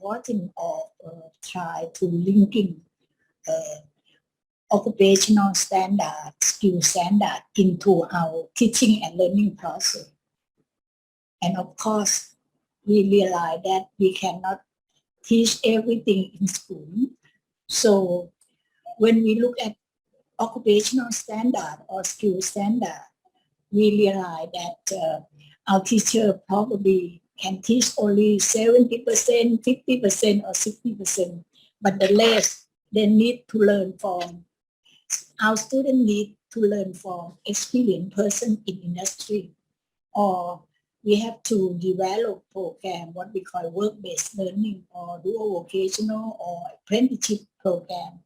importance of try to linking occupational standard, skill standard into our teaching and learning process. And of course, we realize that we cannot teach everything in school. So when we look at occupational standard or skill standard, we realize that our teacher probably can teach only 70%, 50% or 60%, but the rest they need to learn from, our students need to learn from experienced person in industry, or we have to develop program, what we call work-based learning or dual vocational or apprenticeship program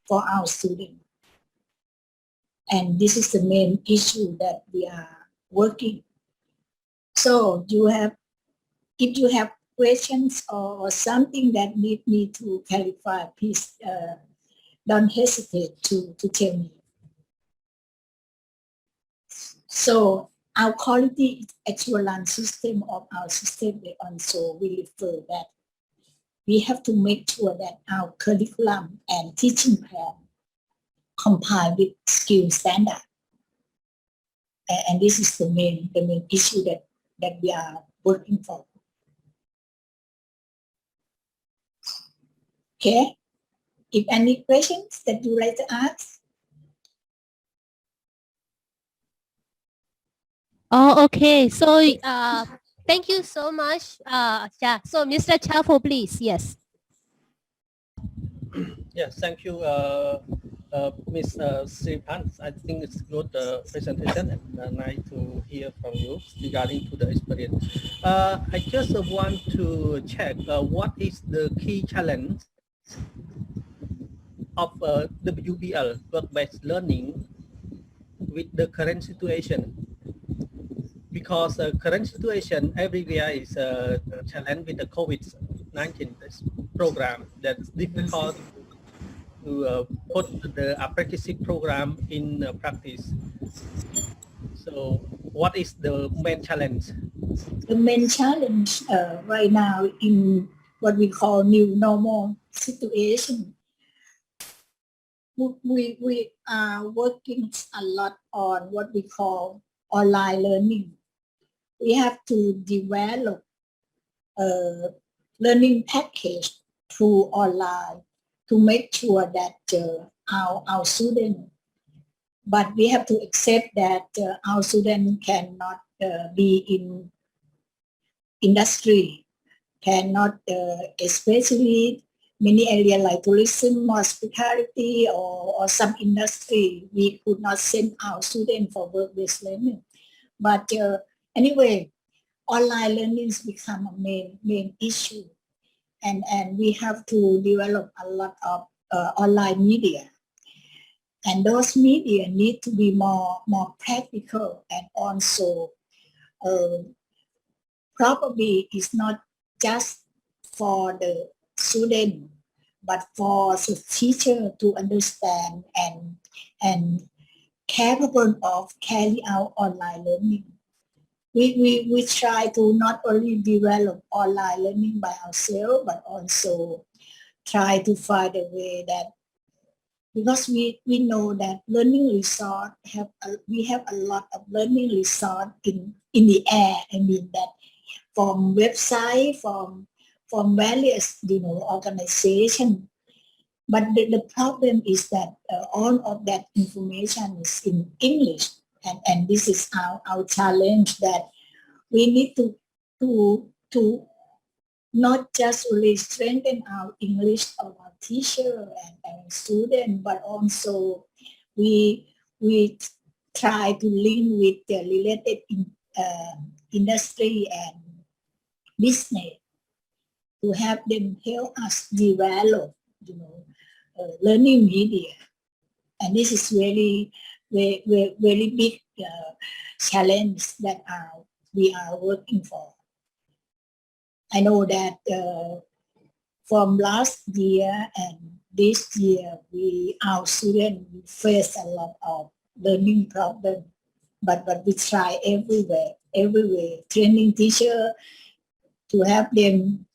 for our students. And this is the main issue that we are working. So if you have questions or something that need me to clarify, please don't hesitate to tell me. So our quality assurance system of our system, they also will refer that we have to make sure that our curriculum and teaching plan comply with skill standard. And this is the main issue that we are working for. Okay, if any questions that you like to ask? Oh, okay. So, thank you so much. Yeah. So, Mr. Chafu, please. Yes. Yes, thank you, Ms. Sripan. I think it's good presentation and nice to hear from you regarding to the experience. I just want to check what is the key challenge of WBL, work-based learning, with the current situation. Because the current situation everywhere is a challenge with the COVID-19 program that's difficult to put the apprenticeship program in practice. So what is the main challenge? The main challenge right now in what we call new normal situation, we are working a lot on what we call online learning. We have to develop a learning package through online to make sure that our students, but we have to accept that our students cannot be in industry, cannot, especially many areas like tourism, hospitality, or some industry, we could not send our students for work-based learning. But anyway, online learning has become a main issue, and we have to develop a lot of online media, and those media need to be more practical, and also probably it's not just for the student, but for the teacher to understand and capable of carry out online learning. We try to not only develop online learning by ourselves, but also try to find a way that, because we know that learning resource we have a lot of learning resource in the air. I mean that from website, from various organizations. But the problem is that all of that information is in English, and this is our challenge, that we need to not just only strengthen our English of our teacher and student, but also we try to link with the related industry and business to have them help us develop, learning media. And this is very big challenge that we are working for. I know that from last year and this year, our students face a lot of learning problems, but we try everywhere, training teacher to help them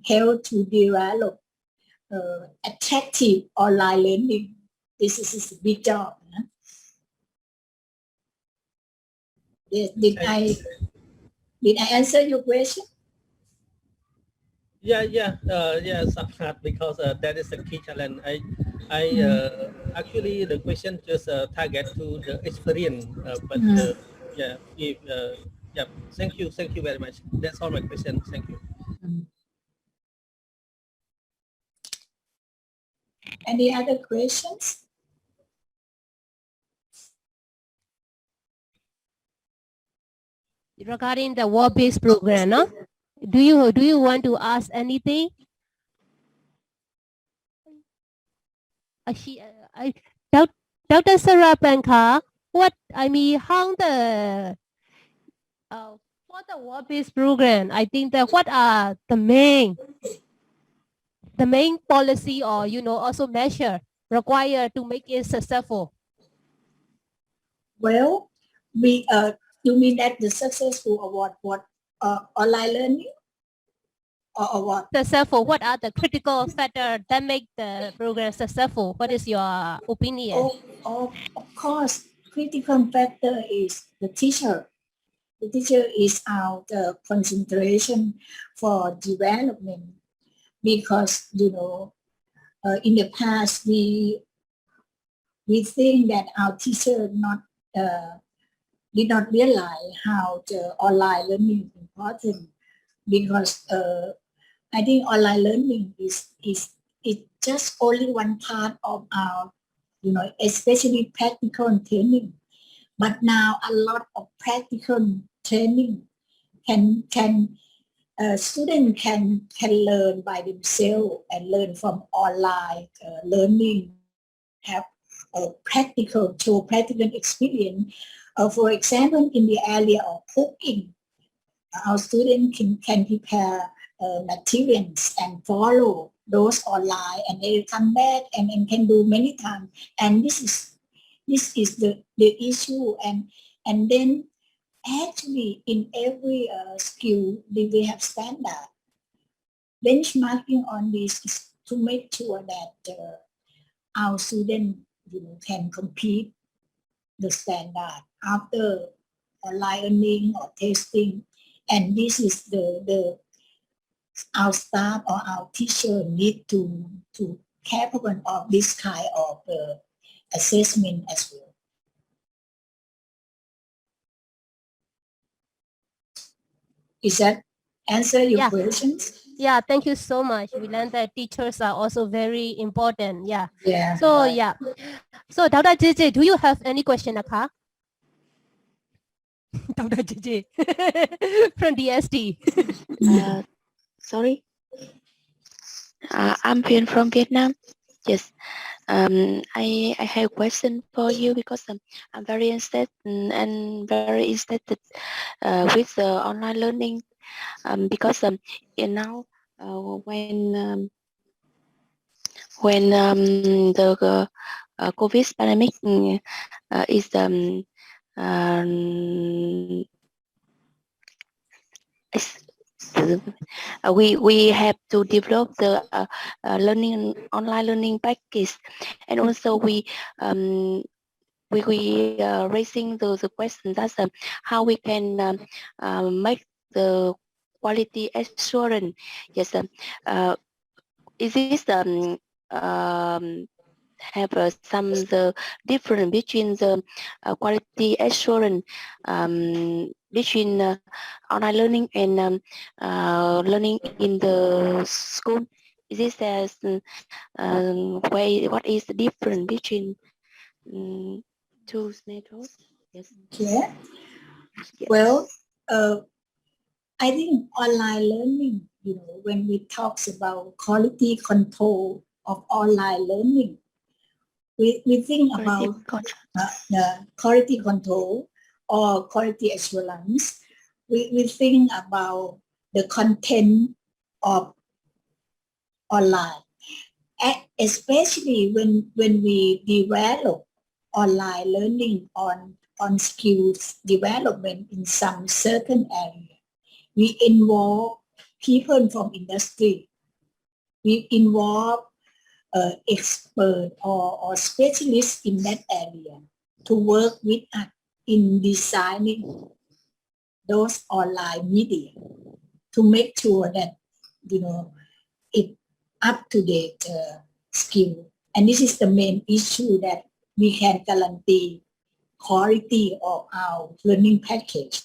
help to develop attractive online learning. This is a big job. Did I answer your question? Somewhat, because that is a key challenge. Actually the question just target to the experience, but thank you very much. That's all my question. Thank you. Any other questions? Regarding the war-based program, no? Do you want to ask anything? Dr. Sarapanka, how for the war-based program, I think that what are the main policy or also measure required to make it successful? Well, you mean that the successful or what online learning or what? Successful. What are the critical factors that make the program successful? What is your opinion? Of course, critical factor is the teacher. The teacher is our concentration for development, because in the past we think that our teacher did not realize how the online learning is important, because I think online learning is just only one part of our, especially practical training. But now a lot of practical training students can learn by themselves and learn from online learning, have a practical experience. For example, in the area of cooking, our students can prepare materials and follow those online, and they come back and can do many times. And this is the issue. And then actually in every skill we have standard. Benchmarking on this is to make sure that our students can compete the standard after online learning or testing. And this is our staff or our teacher need to capable of this kind of assessment as well. Is that answer your questions? Yeah, thank you so much. We learned that teachers are also very important. Yeah. So Dr. JJ, do you have any question, Aka? Dr. JJ from DSD. Sorry. I'm from Vietnam. Yes. I have a question for you, because I'm very interested and very interested with the online learning, because now when the COVID pandemic is we have to develop the online learning package, and also we raising the question that how we can make the quality assurance. Yes, is this have some the difference between the quality assurance between online learning and learning in the school? Is this as way, what is the difference between two networks? Yes. Yeah. Well, I think online learning, when we talk about quality control of online learning, we think about the quality control or quality assurance. We think about the content of online, especially when we develop online learning on skills development in some certain area. We involve people from industry we involve expert or specialists in that area to work with us in designing those online media to make sure that it up to date skill. And this is the main issue, that we can guarantee quality of our learning package.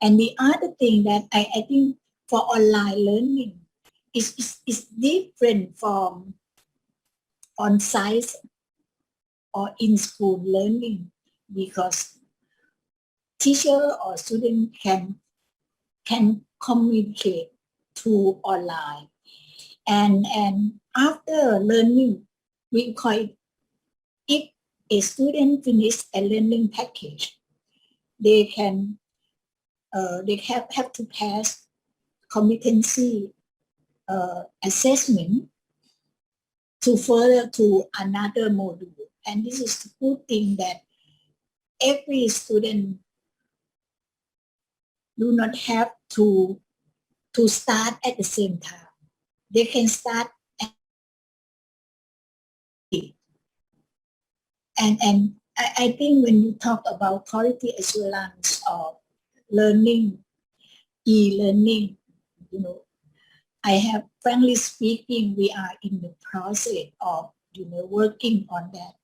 And the other thing that I think for online learning is different from on-site or in-school learning, because teacher or student can communicate through online. And after learning, we call it, if a student finish a learning package, they can they have to pass competency assessment to further to another module. And this is the good thing, that every student do not have to start at the same time. They can start and I think when you talk about quality assurance of learning, e-learning, I have, frankly speaking, we are in the process of working on that,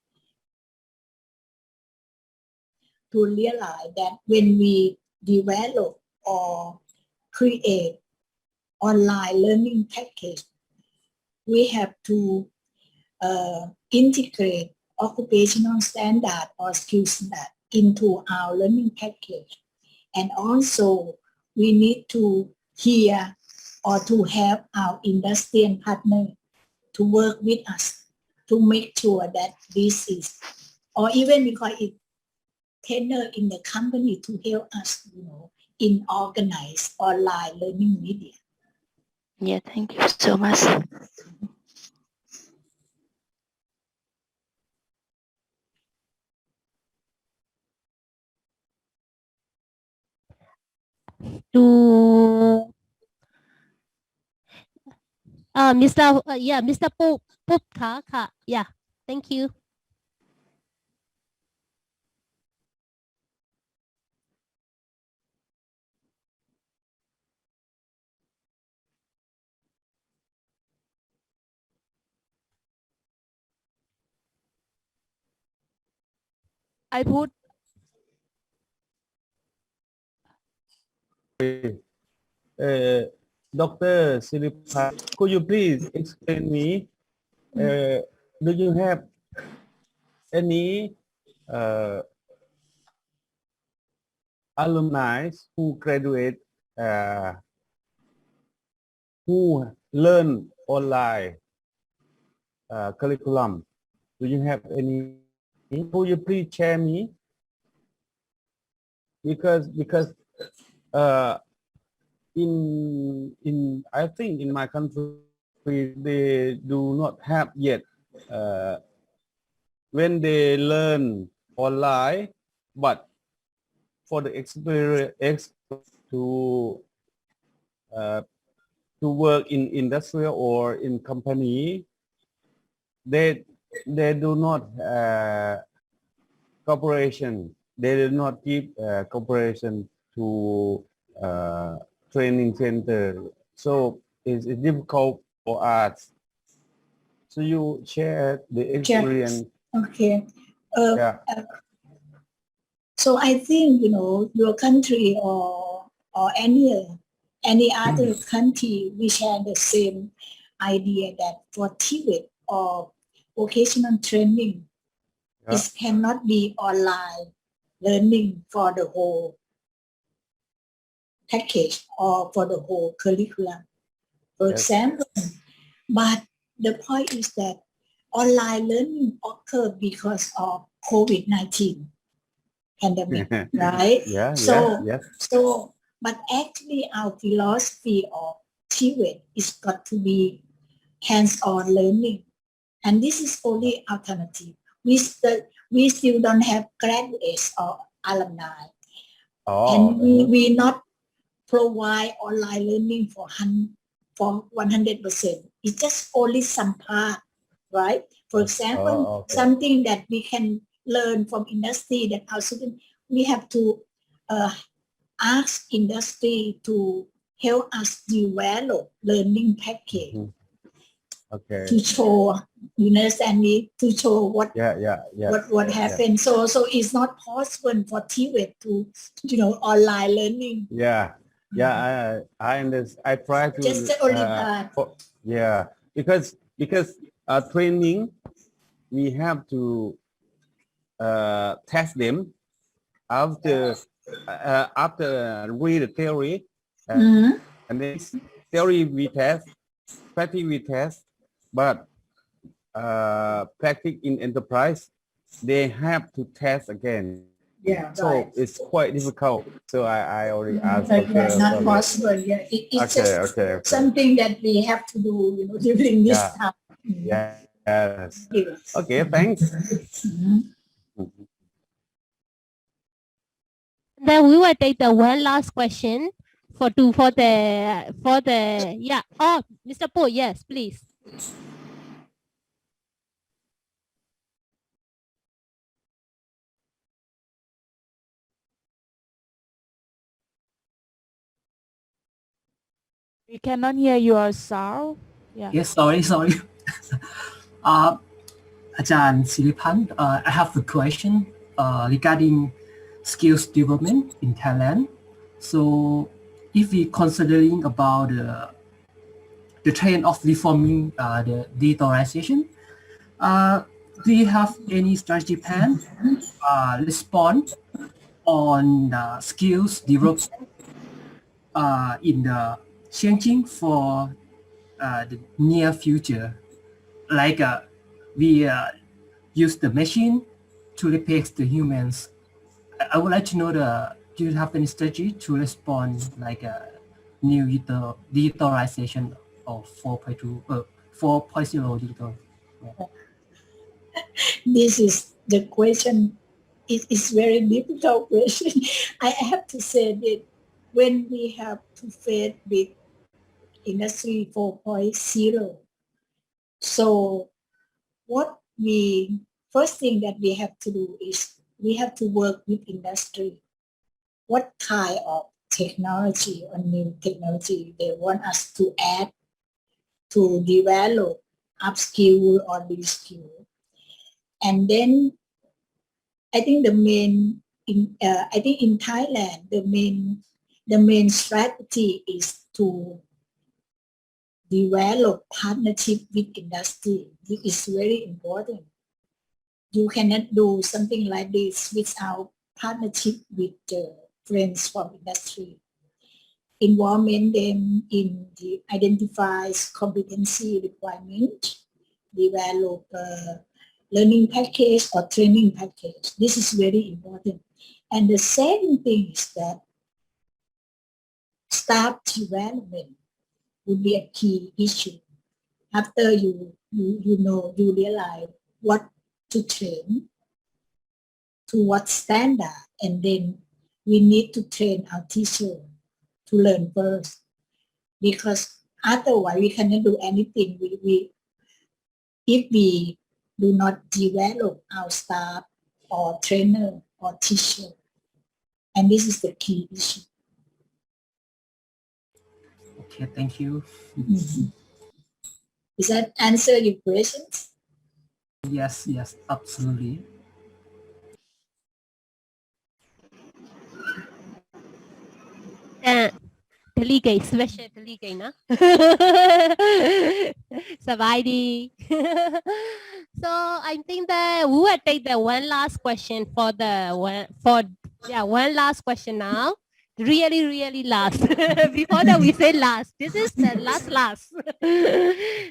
to realize that when we develop or create online learning package, we have to integrate occupational standard or skill standard into our learning package. And also we need to hear or to have our industry and partner to work with us to make sure that this is, or even we call it trainer in the company to help us, in organized online learning media. Yeah, thank you so much. To Mr. Pup ka. Yeah, thank you. I put Dr. Siripai, could you please explain me, do you have any alumni who graduate, who learn online curriculum? Do you have any? Could you please share me? Because in I think in my country they do not have yet when they learn online, but for the experience to work in industrial or in company, they do not cooperation. They do not give cooperation to training center. So it's difficult for us. So you share the experience. Okay. Yeah. So I think, your country or any other country, we share the same idea that for TVET or vocational training, it cannot be online learning for the whole package or for the whole curriculum, for example. But the point is that online learning occurred because of COVID-19 pandemic, right? So, but actually our philosophy of TVET is got to be hands-on learning. And this is only alternative. We still don't have graduates or alumni. And we not provide online learning for 100%. It's just only some part, right? For example, okay. something that we can learn from industry that our students, we have to ask industry to help us develop learning package. Okay. To show, you understand me? To show what happened. So it's not possible for Tibet to, online learning. I understand. I try to just the only part. Because training, we have to test them after read the theory, and then theory we test, practice we test, but practice in enterprise, they have to test again. So right. it's quite difficult. So I already asked. Not possible. Yeah, it's just something that we have to do, during this time. Yes. Okay, thanks. Then we will take the one last question for the yeah. Oh, Mr. Po, yes, please. We cannot hear your sound. Yeah. Yes, sorry. Ajahn Siripan, I have a question regarding skills development in Thailand. So if we considering about the trend of reforming the digitalization, do you have any strategy plan respond on skills development in the changing for the near future? Like we use the machine to replace the humans. I would like to know do you have any strategy to respond like a new digitalization of 4.0 digital? Yeah. This is the question. It is very difficult question. I have to say that when we have to face with industry 4.0, so first thing that we have to do is we have to work with industry. What kind of technology or new technology they want us to add to develop, upskill or reskill. And then I think in Thailand, the main strategy is to develop partnership with industry. This is very important. You cannot do something like this without partnership with friends from industry. Involvement them in the identifies competency requirement, develop learning package or training package. This is very important. And the second thing is that staff development would be a key issue. After you realize what to train, to what standard, and then we need to train our teacher to learn first. Because otherwise we cannot do anything. If we do not develop our staff or trainer or teacher. And this is the key issue. Okay, thank you. Does that answer your questions? Yes, absolutely. Delegate, special delegate, na? Sabaydi. So I think that we will take the one last question one last question now. Really last. Before that we say last. This is the last.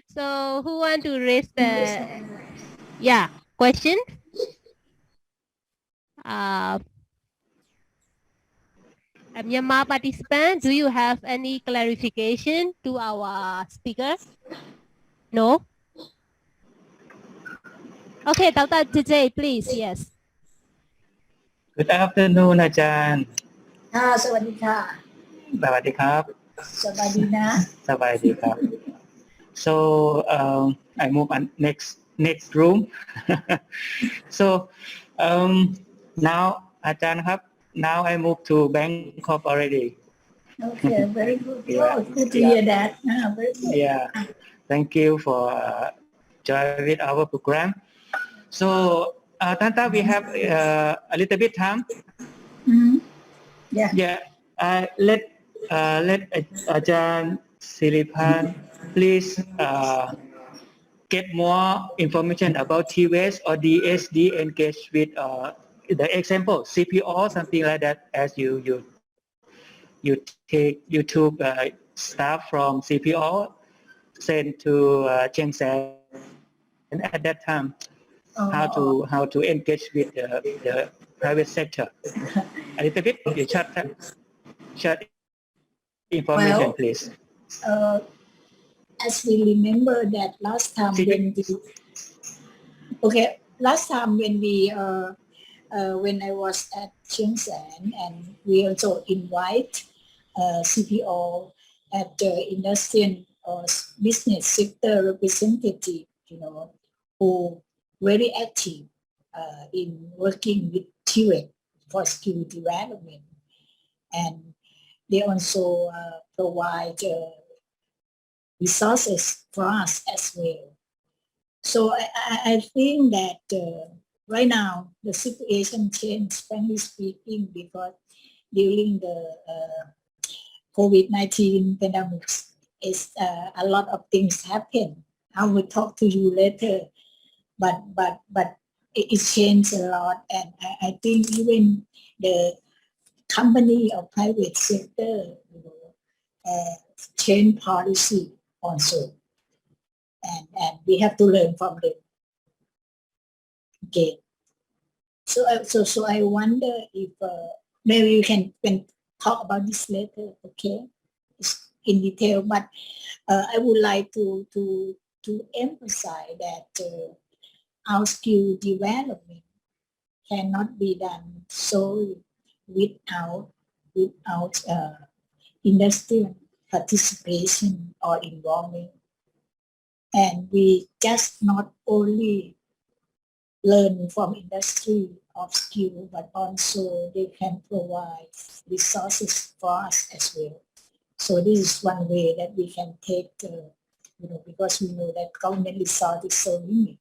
So who want to raise the question? Myanmar participant, do you have any clarification to our speaker? No? Okay, Dr. JJ, please, yes. Good afternoon, อาจารย์ สวัสดีค่ะ สวัสดีครับ สวัสดีนะ สบายดีครับ So I move on next room. So now Ajahnครับ, now I move to Bangkok already. Okay, very good. Yeah. Oh, good to hear that. Very good. Yeah, thank you for joining with our program. So Tanta, we have a little bit time. Mhm. Yeah. Yeah, let Ajahn Siripan please get more information about TWS or DSD engage with the example CPO, something like that, as you took staff from CPO sent to Chiang Saen at that time, how to engage with the private sector. A little bit, you short information, Well, please. As we remember that last time when I was at Chiang Saen, and we also invite CPO at the industrial or business sector representative, who very active in working with TWEC for skill development, and they also provide resources for us as well. So I think that right now the situation changed, frankly speaking, because during the COVID-19 pandemic, is a lot of things happen. I will talk to you later, but it changed a lot, and I think even the company or private sector, change policy also, and we have to learn from them. Okay. So I wonder if maybe we can talk about this later, okay, in detail. But I would like to emphasize that our skill development cannot be done solely without industrial participation or involvement. And we just not only learn from industry of skill, but also they can provide resources for us as well. So this is one way that we can take, because we know that government resource is so limited.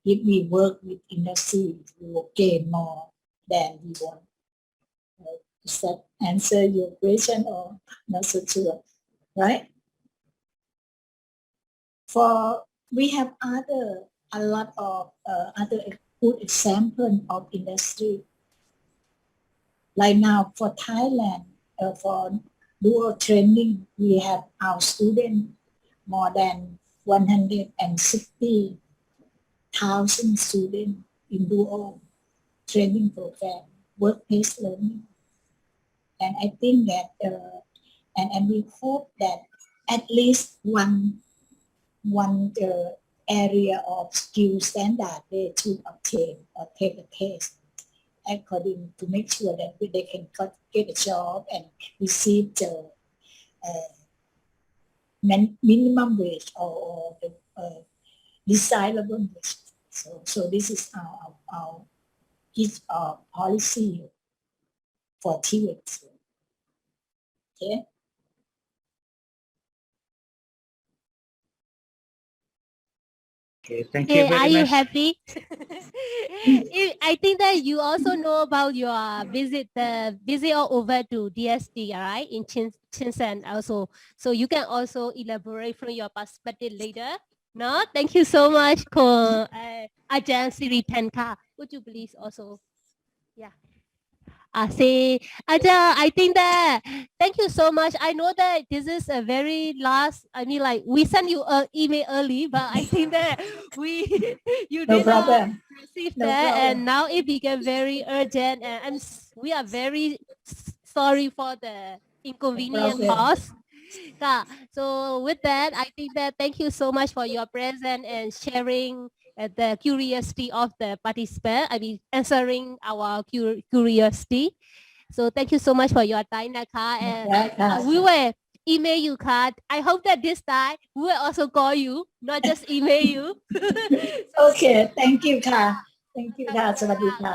If we work with industry, we will gain more than we want. Does that answer your question or not so sure, right? We have a lot of other good example of industry. Like now for Thailand, for dual training, we have our students, more than 160,000 students in dual training program, work-based learning. And I think that, and we hope that at least one area of skill standard they should obtain or take a test according to make sure that they can get a job and receive the minimum wage or the desirable wage. So this is our policy for TWEC. Okay. Okay, thank you very Are you much. happy? I think that you also know about your visit all over to DSD, all right, in Shenzhen also. So you can also elaborate from your perspective later. No, thank you so much, Ajahn Siripanka. Would you please also, yeah. Say, Aja, I think that, thank you so much. I know that this is a very last, like we sent you an email early, but I think that you No did problem. receive No that, problem. and now it became very urgent, and we are very sorry for the inconvenience No problem. caused. So with that, I think that thank you so much for your presence and sharing the curiosity of the participant. I mean, answering our curiosity. So thank you so much for your time, Naka. And we were email you, Ka. I hope that this time we will also call you, not just email you. โอเค thank you ค่ะ thank you ค่ะ สวัสดีค่ะ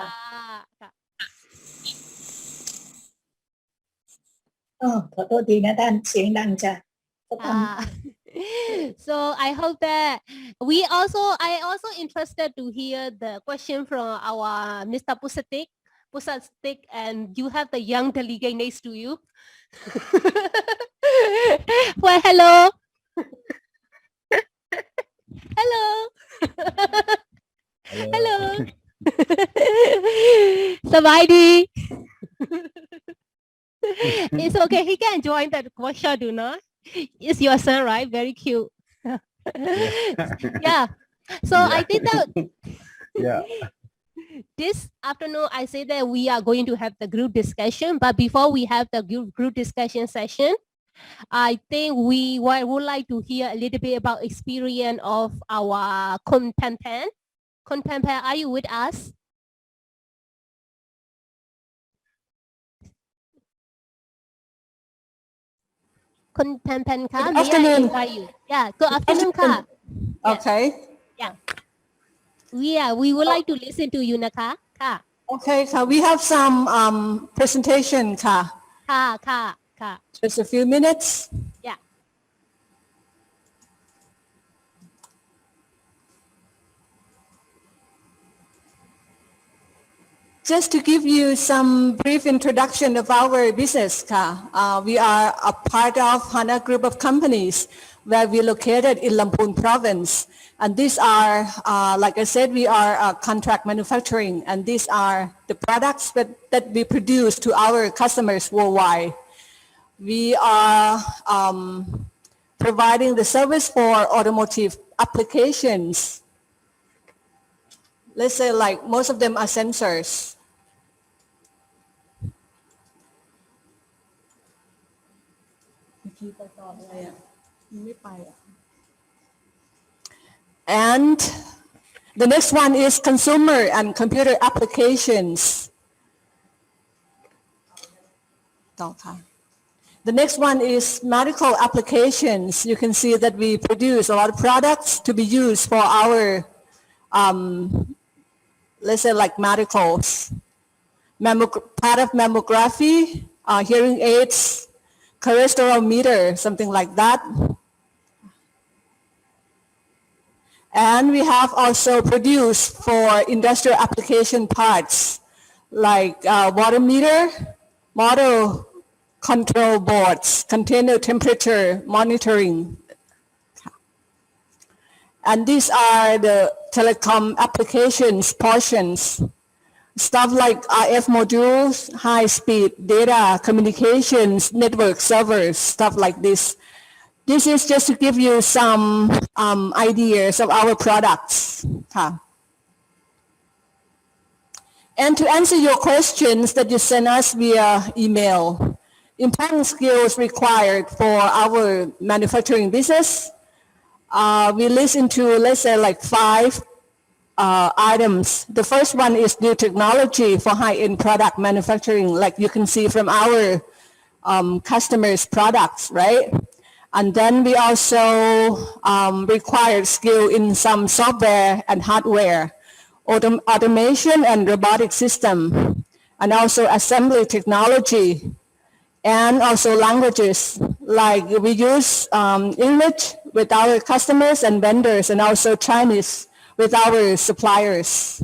ขอโทษทีนะท่านเสียงดังจ้ะ So I hope that I also interested to hear the question from our Mr. Pusatik, and you have the young delegate next to you. Well, hello. Hello. Hello. Sawadee. It's okay. He can join the workshop, do not. It's your son, right? Very cute. Yeah. So I think that this afternoon, I say that we are going to have the group discussion. But before we have the group discussion session, I think we would like to hear a little bit about experience of our Konpanpan. Konpanpan, are you with us? Konpanpan, good afternoon. You. Yeah, good afternoon, Ka. Okay. Yeah. We would like to listen to you, Naka. Ka. Okay, we have some presentation, Ka. Ka. Just a few minutes. Yeah. Just to give you some brief introduction of our business, we are a part of HANA group of companies where we're located in Lamphun province. And these are, like I said, we are contract manufacturing, and these are the products that we produce to our customers worldwide. We are providing the service for automotive applications. Let's say like most of them are sensors. And the next one is consumer and computer applications. The next one is medical applications. You can see that we produce a lot of products to be used for our, let's say like medicals. Part of mammography, hearing aids, cholesterol meter, something like that. And we have also produced for industrial application parts like water meter, motor control boards, container temperature monitoring. And these are the telecom applications portions. Stuff like RF modules, high-speed data communications, network servers, stuff like this. This is just to give you some ideas of our products. And to answer your questions that you send us via email, important skills required for our manufacturing business, we list into, let's say, like 5 items. The first one is new technology for high-end product manufacturing, like you can see from our customers' products, right? And then we also require skill in some software and hardware, automation and robotic system, and also assembly technology, and also languages. Like we use English with our customers and vendors, and also Chinese with our suppliers.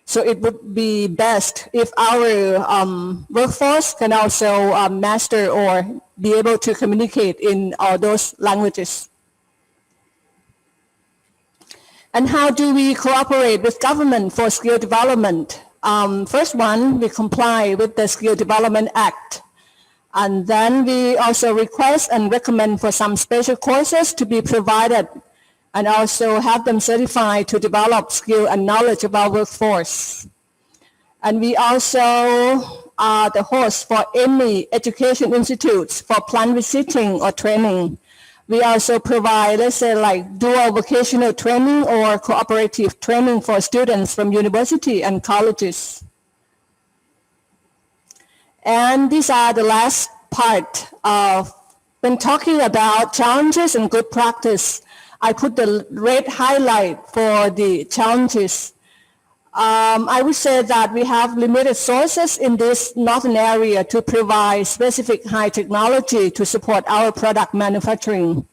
So it would be best if our workforce can also master or be able to communicate in all those languages. And how do we cooperate with government for skill development? First one, we comply with the Skill Development Act. And then we also request and recommend for some special courses to be provided, and also have them certified to develop skill and knowledge of our workforce. And we also are the host for any education institutes for plant visiting or training. We also provide, let's say, like dual vocational training or cooperative training for students from university and colleges. And these are the last part of when talking about challenges and good practice, I put the red highlight for the challenges. I would say that we have limited sources in this northern area to provide specific high technology to support our product manufacturing.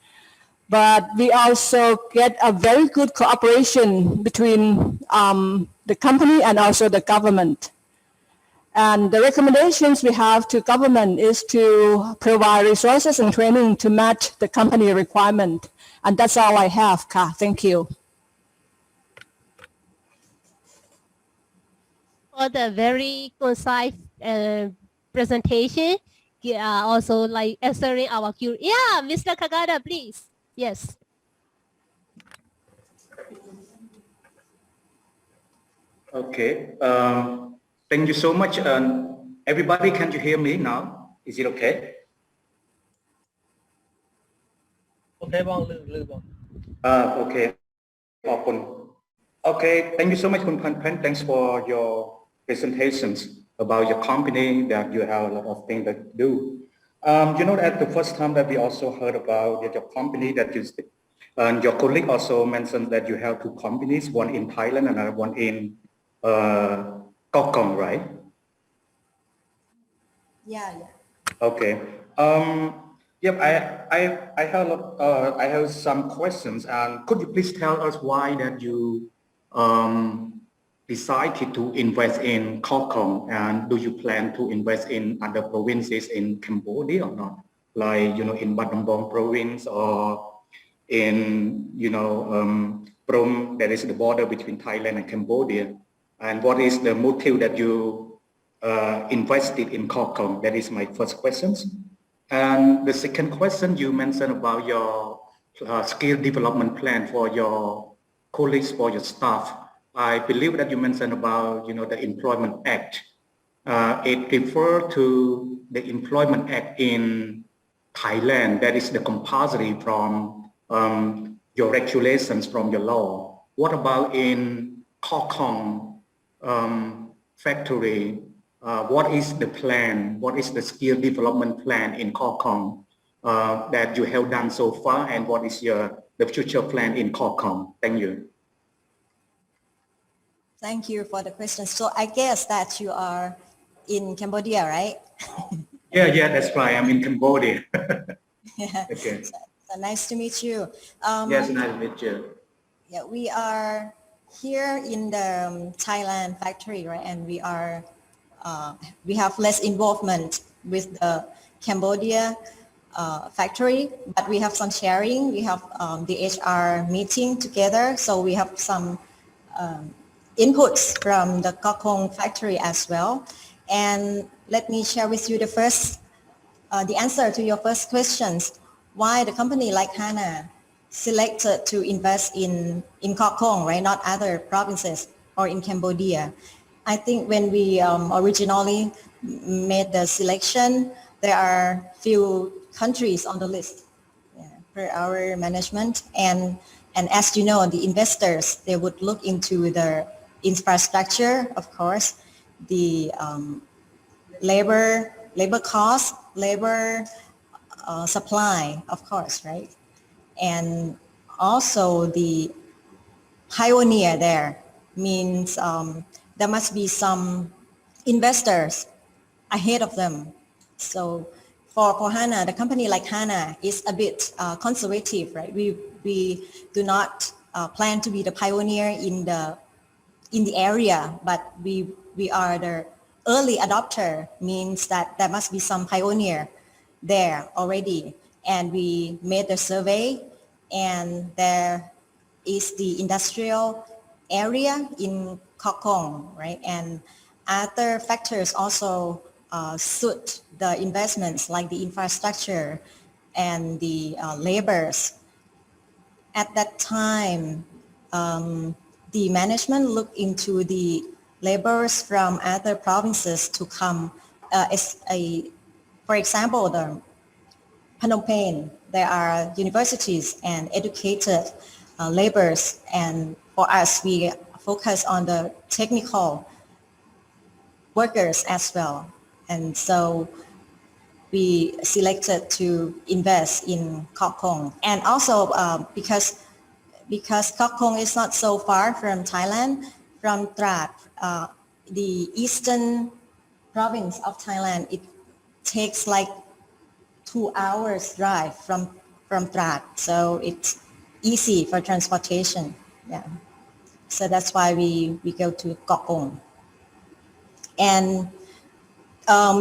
But we also get a very good cooperation between the company and also the government. And the recommendations we have to government is to provide resources and training to match the company requirement. And that's all I have, Ka. Thank you. For the very concise presentation, also like answering our Q. Yeah, Mr. Kagada, please. Yes. Okay. Thank you so much. Everybody, can you hear me now? Is it okay? Okay, Bong, Lư Bong. Okay. Okay. Thank you so much, Khun Phan. Thanks for your presentations about your company, that you have a lot of things that do. You know that the first time that we also heard about your company that you, and your colleague also mentioned that you have two companies, one in Thailand and another one in Mekong, right? Yeah. Okay. Yep. I have I have some questions, and could you please tell us why that you decided to invest in Mekong, and do you plan to invest in other provinces in Cambodia or not? Like, you know, in Battambang province or in, you know, Prom, that is the border between Thailand and Cambodia. And what is the motive that you invested in Mekong? That is my first question. And the second question, you mentioned about your skill development plan for your colleagues, for your staff. I believe that you mentioned about, you know, the Employment Act. It refers to the Employment Act in Thailand. That is the compulsory from your regulations, from your law. What about in Mekong factory? What is the plan? What is the skill development plan in Mekong that you have done so far, and what is the future plan in Mekong? Thank you. Thank you for the question. So I guess that you are in Cambodia, right? Yeah, that's right. I'm in Cambodia. Yeah. Okay. So nice to meet you. Yes, nice to meet you. Yeah, we are here in the Thailand factory, right? And we have less involvement with the Cambodia factory, but we have some sharing. We have the HR meeting together, so we have some inputs from the Mekong factory as well. And let me share with you the answer to your first questions. Why the company like HANA selected to invest in Mekong, right? Not other provinces or in Cambodia. I think when we originally made the selection, there are few countries on the list for our management. And as you know, the investors, they would look into the infrastructure, of course, the labor cost, labor supply, of course, right? And also the pioneer there means there must be some investors ahead of them. So for HANA, the company like HANA is a bit conservative, right? We do not plan to be the pioneer in the area, but we are the early adopter, means that there must be some pioneer there already. And we made the survey, and there is the industrial area in Mekong, right? And other factors also suit the investments, like the infrastructure and the labors. At that time, the management looked into the laborers from other provinces to come. For example, the Phnom Penh, there are universities and educated laborers, and for us, we focus on the technical workers as well. And so we selected to invest in Koh Kong. And also because Koh Kong is not so far from Thailand, from Trat, the eastern province of Thailand, it takes like 2 hours drive from Trat. So it's easy for transportation. Yeah. So that's why we go to Koh Kong. And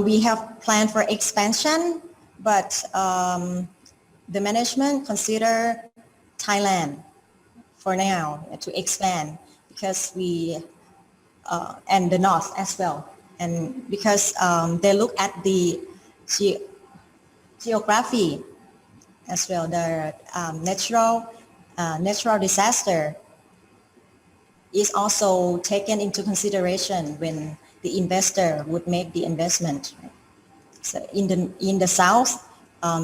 we have planned for expansion, but the management consider Thailand for now to expand because and the north as well. And because they look at the geography as well, the natural disaster is also taken into consideration when the investor would make the investment. So in the south,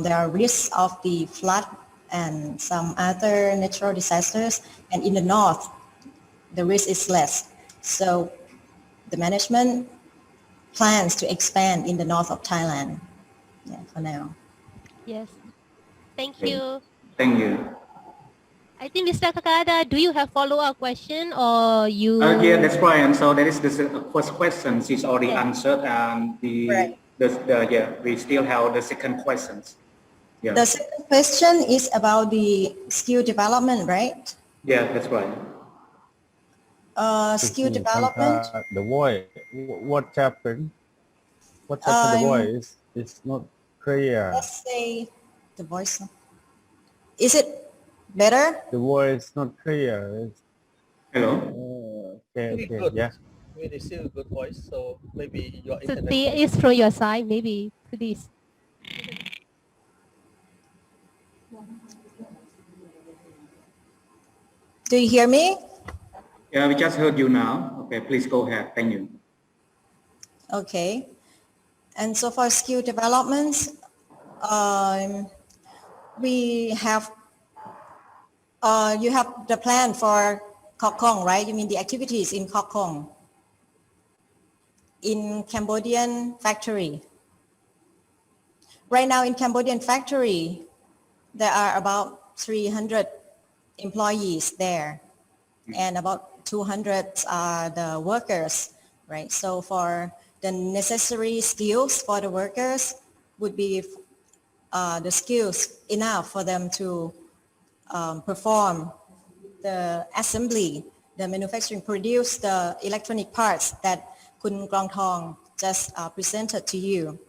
there are risks of the flood and some other natural disasters, and in the north, the risk is less. So the management plans to expand in the north of Thailand. Yeah, for now. Yes. Thank you. Thank you. I think Mr. Kakada, do you have follow-up question or you? Yeah, that's right. And so that is the first question. She's already Yeah. answered, and we still have the second questions. Yeah. The second question is about the skill development, right? Yeah, that's right. Skill development. The voice. What happened? What happened? The voice is not clear. Let's say the voice. Is it better? The voice not clear. Hello. Okay. Good. Yeah. We receive a good voice, so maybe your So internet. is from your side, maybe, please. Do you hear me? Yeah, we just heard you now. Okay, please go ahead. Thank you. Okay. And so for skill developments, we have, you have the plan for Koh Kong, right? You mean the activities in Koh Kong, in Cambodian factory. Right now in Cambodian factory, there are about 300 employees there, and about 200 are the workers, right? So for the necessary skills for the workers would be the skills enough for them to perform the assembly, the manufacturing, produce the electronic parts that Kun Krong Thong just presented to you.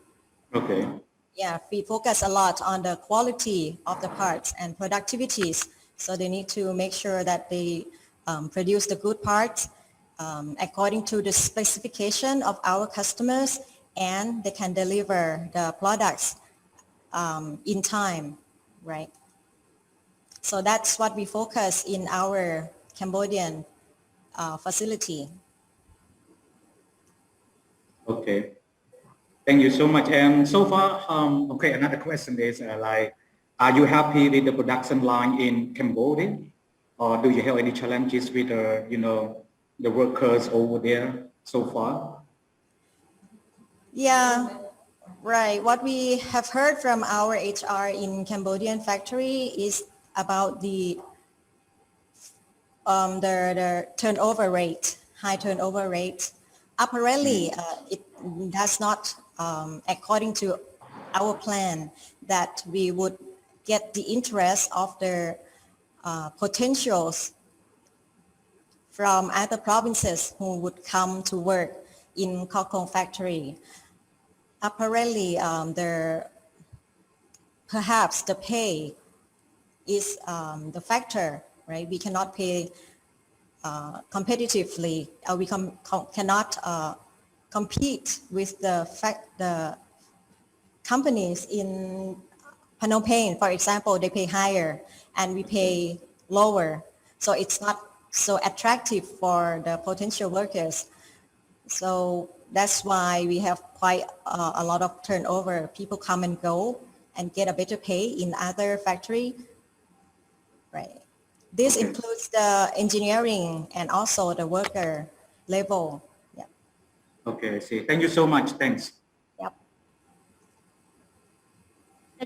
Okay. Yeah, we focus a lot on the quality of the parts and productivities. So they need to make sure that they produce the good parts according to the specification of our customers, and they can deliver the products in time, right? So that's what we focus in our Cambodian facility. Okay. Thank you so much. And so far, okay, another question is are you happy with the production line in Cambodia? Or do you have any challenges with, the workers over there so far? Yeah, right. What we have heard from our HR in Cambodian factory is about the turnover rate, high turnover rate. Apparently, it does not, according to our plan, that we would get the interest of the potentials from other provinces who would come to work in Koh Kong factory. Apparently, perhaps the pay is the factor, right? We cannot pay competitively. We cannot compete with the companies in Phnom Penh, for example. They pay higher and we pay lower. So it's not so attractive for the potential workers. So that's why we have quite a lot of turnover. People come and go and get a better pay in other factory, right? This includes the engineering and also the worker level. Yeah. Okay, I see. Thank you so much. Thanks. Yep.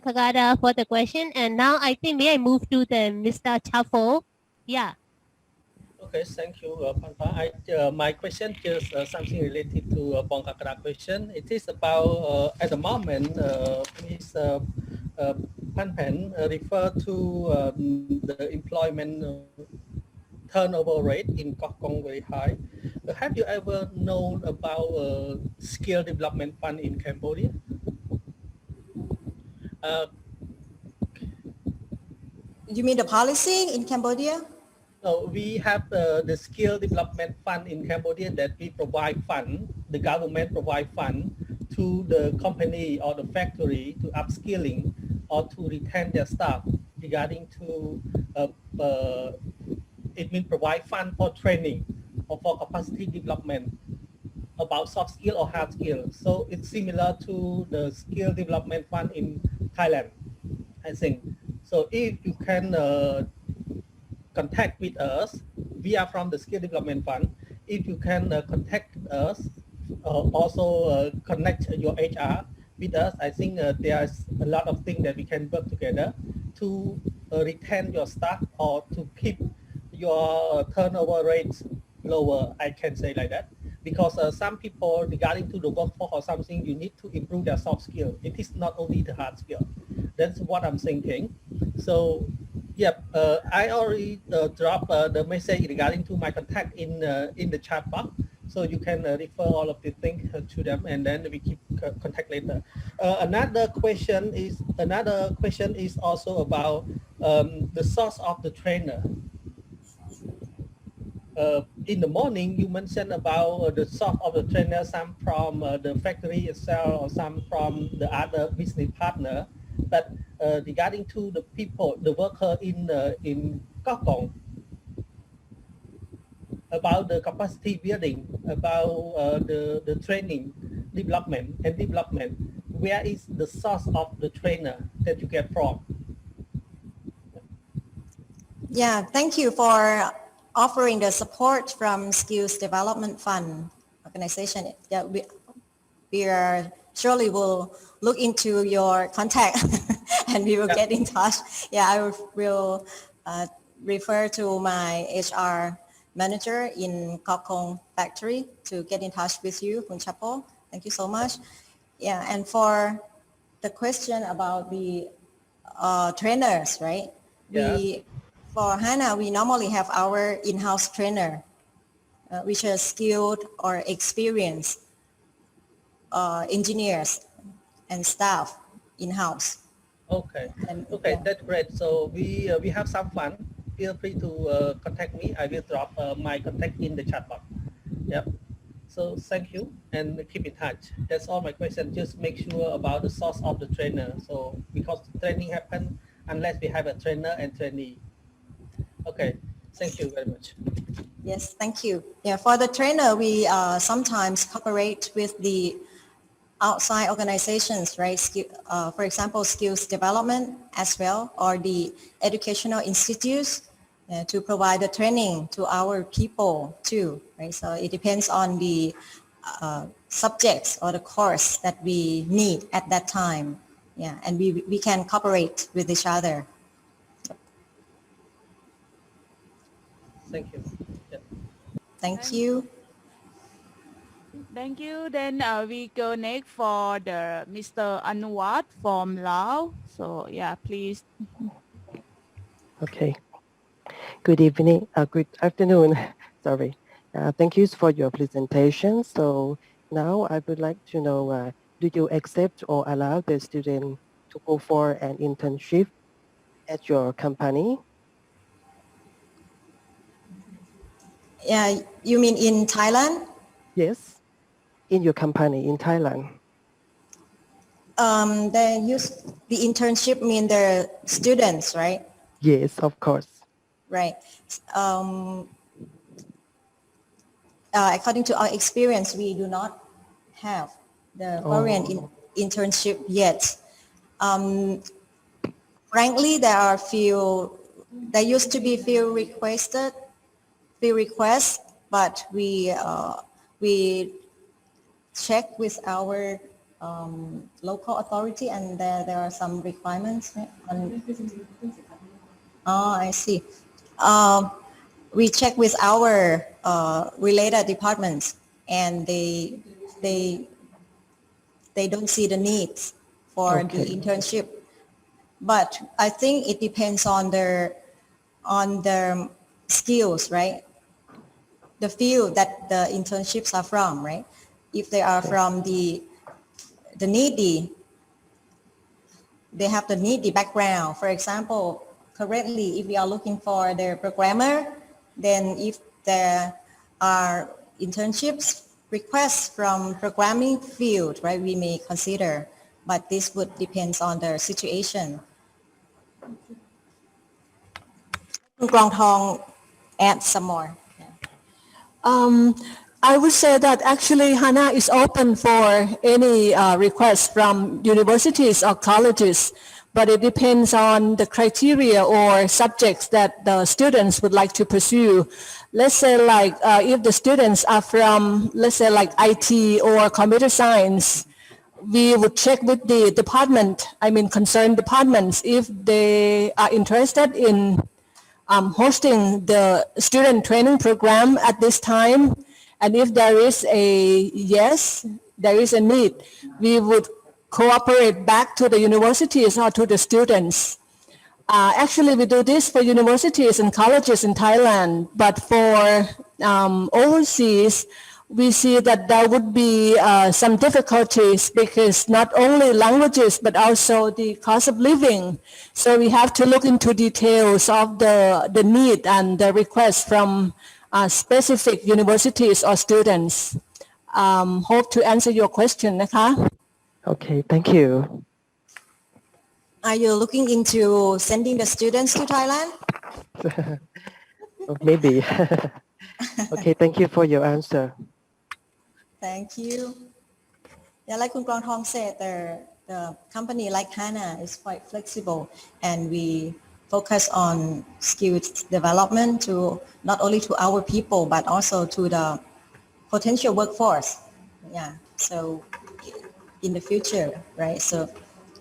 Mr. Kagada, for the question. And now I think may I move to the Mr. Chafo? Yeah. Okay, thank you, Panpa. My question is something related to Pong Kakara question. It is about, at the moment, Ms. Panpan refer to the employment turnover rate in Kong very high. Have you ever known about skill development fund in Cambodia? You mean the policy in Cambodia? No, we have the skill development fund in Cambodia that we provide fund, the government provide fund to the company or the factory to upskilling or to retain their staff regarding to, it means provide fund for training or for capacity development about soft skill or hard skill. So it's similar to the skill development fund in Thailand, I think. So if you can contact with us, we are from the skill development fund. If you can contact us, also connect your HR with us, I think there's a lot of things that we can work together to retain your staff or to keep your turnover rates lower, I can say like that. Because some people regarding to the workforce or something, you need to improve their soft skill. It is not only the hard skill. That's what I'm thinking. So yeah, I already dropped the message regarding to my contact in the chat box, so you can refer all of the things to them, and then we keep contact later. Another question is also about the source of the trainer. In the morning, you mentioned about the source of the trainer, some from the factory itself or some from the other business partner. But regarding to the people, the worker in Kong, about the capacity building, about the training, development, where is the source of the trainer that you get from? Yeah, thank you for offering the support from Skills Development Fund organization. Yeah, we are surely will look into your contact and we will get in touch. Yeah, I will refer to my HR manager in Kong factory to get in touch with you, Khun Chapo. Thank you so much. Yeah, and for the question about the trainers, right? Yes. For HANA, we normally have our in-house trainer, which are skilled or experienced engineers and staff in-house. Okay. That's great. So we have some fun. Feel free to contact me. I will drop my contact in the chat box. Yep. So thank you and keep in touch. That's all my question. Just make sure about the source of the trainer. So because training happen unless we have a trainer and trainee. Okay. Thank you very much. Yes, thank you. Yeah, for the trainer, we sometimes cooperate with the outside organizations, right? For example, skills development as well, or the educational institutes to provide the training to our people too, right? So it depends on the subjects or the course that we need at that time. Yeah, and we can cooperate with each other. Thank you. Yeah. Thank you. Thank you. Then we go next for the Mr. Anuwat from Laos. So yeah, please. Okay. Good evening. Good afternoon. Sorry. Thank you for your presentation. So now I would like to know, do you accept or allow the student to go for an internship at your company? Yeah, you mean in Thailand? Yes, in your company in Thailand. The internship mean the students, right? Yes, of course. Right. According to our experience, we do not have the foreign internship yet. Frankly, there used to be few requests, but we check with our local authority, and there are some requirements. Right? I see. We check with our related departments, and they don't see the needs for the internship. But I think it depends on their skills, right? The field that the internships are from, right? If they are from the needy, they have the needy background. For example, currently, if we are looking for the programmer, then if there are internships requests from programming field, right, we may consider, but this would depend on the situation. Krong Thong add some more. I would say that actually HANA is open for any requests from universities or colleges, but it depends on the criteria or subjects that the students would like to pursue. Let's say like if the students are from, let's say like IT or computer science, we would check with the department, concerned departments, if they are interested in hosting the student training program at this time. And if there is a yes, there is a need, we would cooperate back to the universities or to the students. Actually, we do this for universities and colleges in Thailand, but for overseas, we see that there would be some difficulties because not only languages, but also the cost of living. So we have to look into details of the need and the request from specific universities or students. Hope to answer your question, Naka. Okay, thank you. Are you looking into sending the students to Thailand? Oh, maybe. Okay, thank you for your answer. Thank you. Yeah, like Kun Krong Thong said, the company like HANA is quite flexible, and we focus on skills development to not only to our people, but also to the potential workforce. Yeah, so in the future, right? So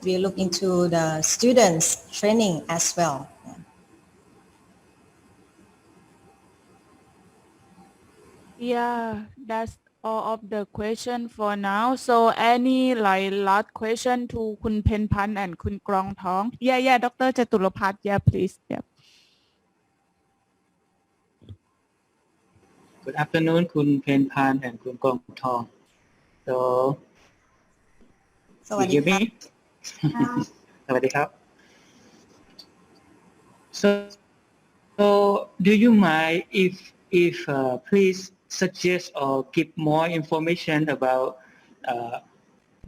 we look into the students training as well. Yeah, that's all of the question for now. So any like last question to Kun Penpan and Kun Krong Thong? Yeah, Dr. Chaturapat, yeah, please. Yeah. Good afternoon, Kun Penpan and Kun Krong Thong. So, you hear me? So, do you mind if please suggest or give more information about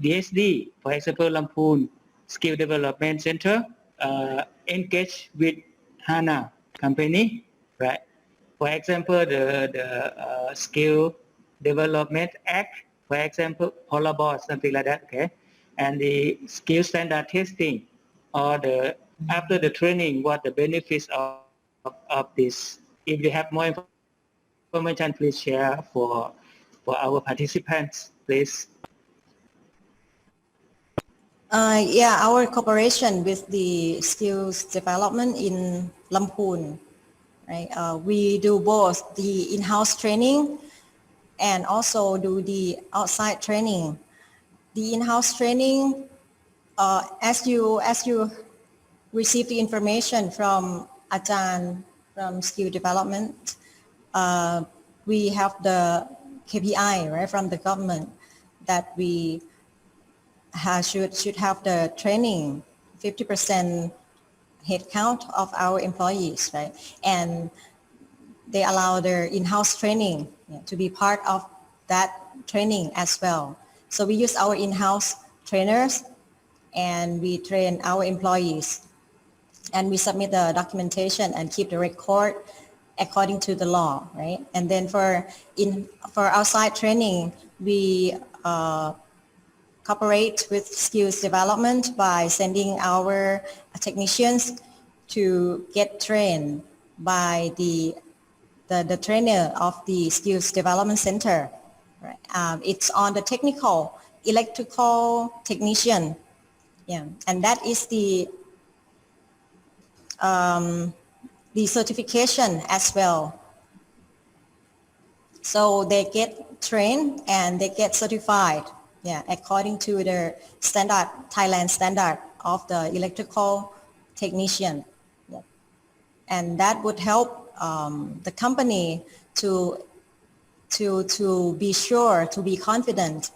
DSD, for example, Lamphun Skill Development Center, engage with HANA company, right? For example, the Skill Development Act, for example, Polabor, something like that, okay? And the skill standard testing, or after the training, what the benefits of this. If you have more information, please share for our participants, please. Yeah, our cooperation with the skills development in Lamphun, right? We do both the in-house training and also do the outside training. The in-house training, as you receive the information from Ajahn from skill development, we have the KPI, right, from the government that we should have the training 50% headcount of our employees, right? And they allow their in-house training to be part of that training as well. So we use our in-house trainers and we train our employees, and we submit the documentation and keep the record according to the law, right? And then for outside training, we cooperate with skills development by sending our technicians to get trained by the trainer of the skills development center. Right? It's on the technical electrical technician. Yeah, and that is the certification as well. So they get trained and they get certified, yeah, according to the standard, Thailand standard of the electrical technician. Yeah. And that would help the company to be sure, to be confident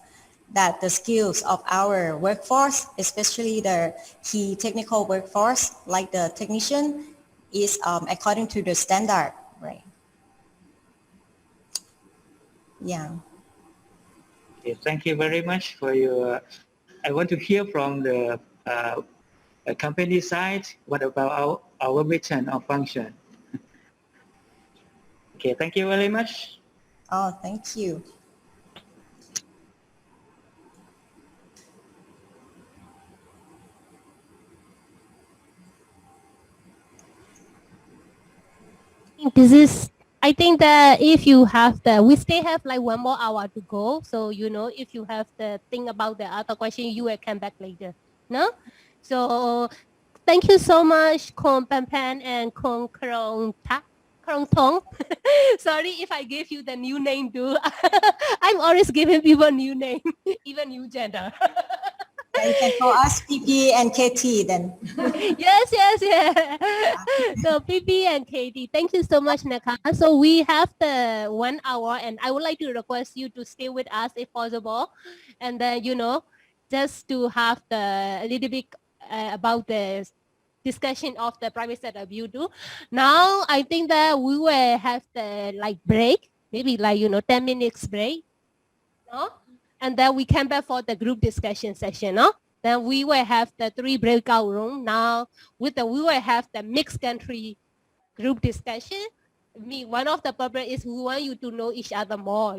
that the skills of our workforce, especially the key technical workforce, like the technician, is according to the standard, right? Yeah. Okay, thank you very much for your. I want to hear from the company side. What about our mission or function? Okay, thank you very much. Oh, thank you. This is, I think that if you have we still have like 1 more hour to go. So, if you have the thing about the other question, you will come back later. No? So thank you so much, Kong Pampan and Kong Krong Tak. Krong Tong. Sorry if I give you the new name too. I'm always giving people new name, even new gender. Yeah, you can call us PP and KT then. Yes. So PP and Katie, thank you so much, Naka. So we have the 1 hour, and I would like to request you to stay with us if possible, and then just to have a little bit about the discussion of the private setup you do. Now I think that we will have the break, maybe 10 minutes break, no? And then we come back for the group discussion session, no? Then we will have the 3 breakout room. Now we will have the mixed country group discussion. One of the purpose is we want you to know each other more,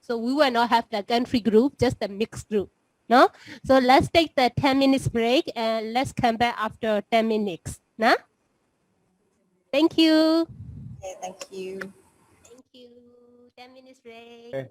So we will not have the country group, just the mixed group. No? So let's take the 10 minutes break and let's come back after 10 minutes. No? Thank you. Okay, thank you. Thank you. 10 minutes break. Okay.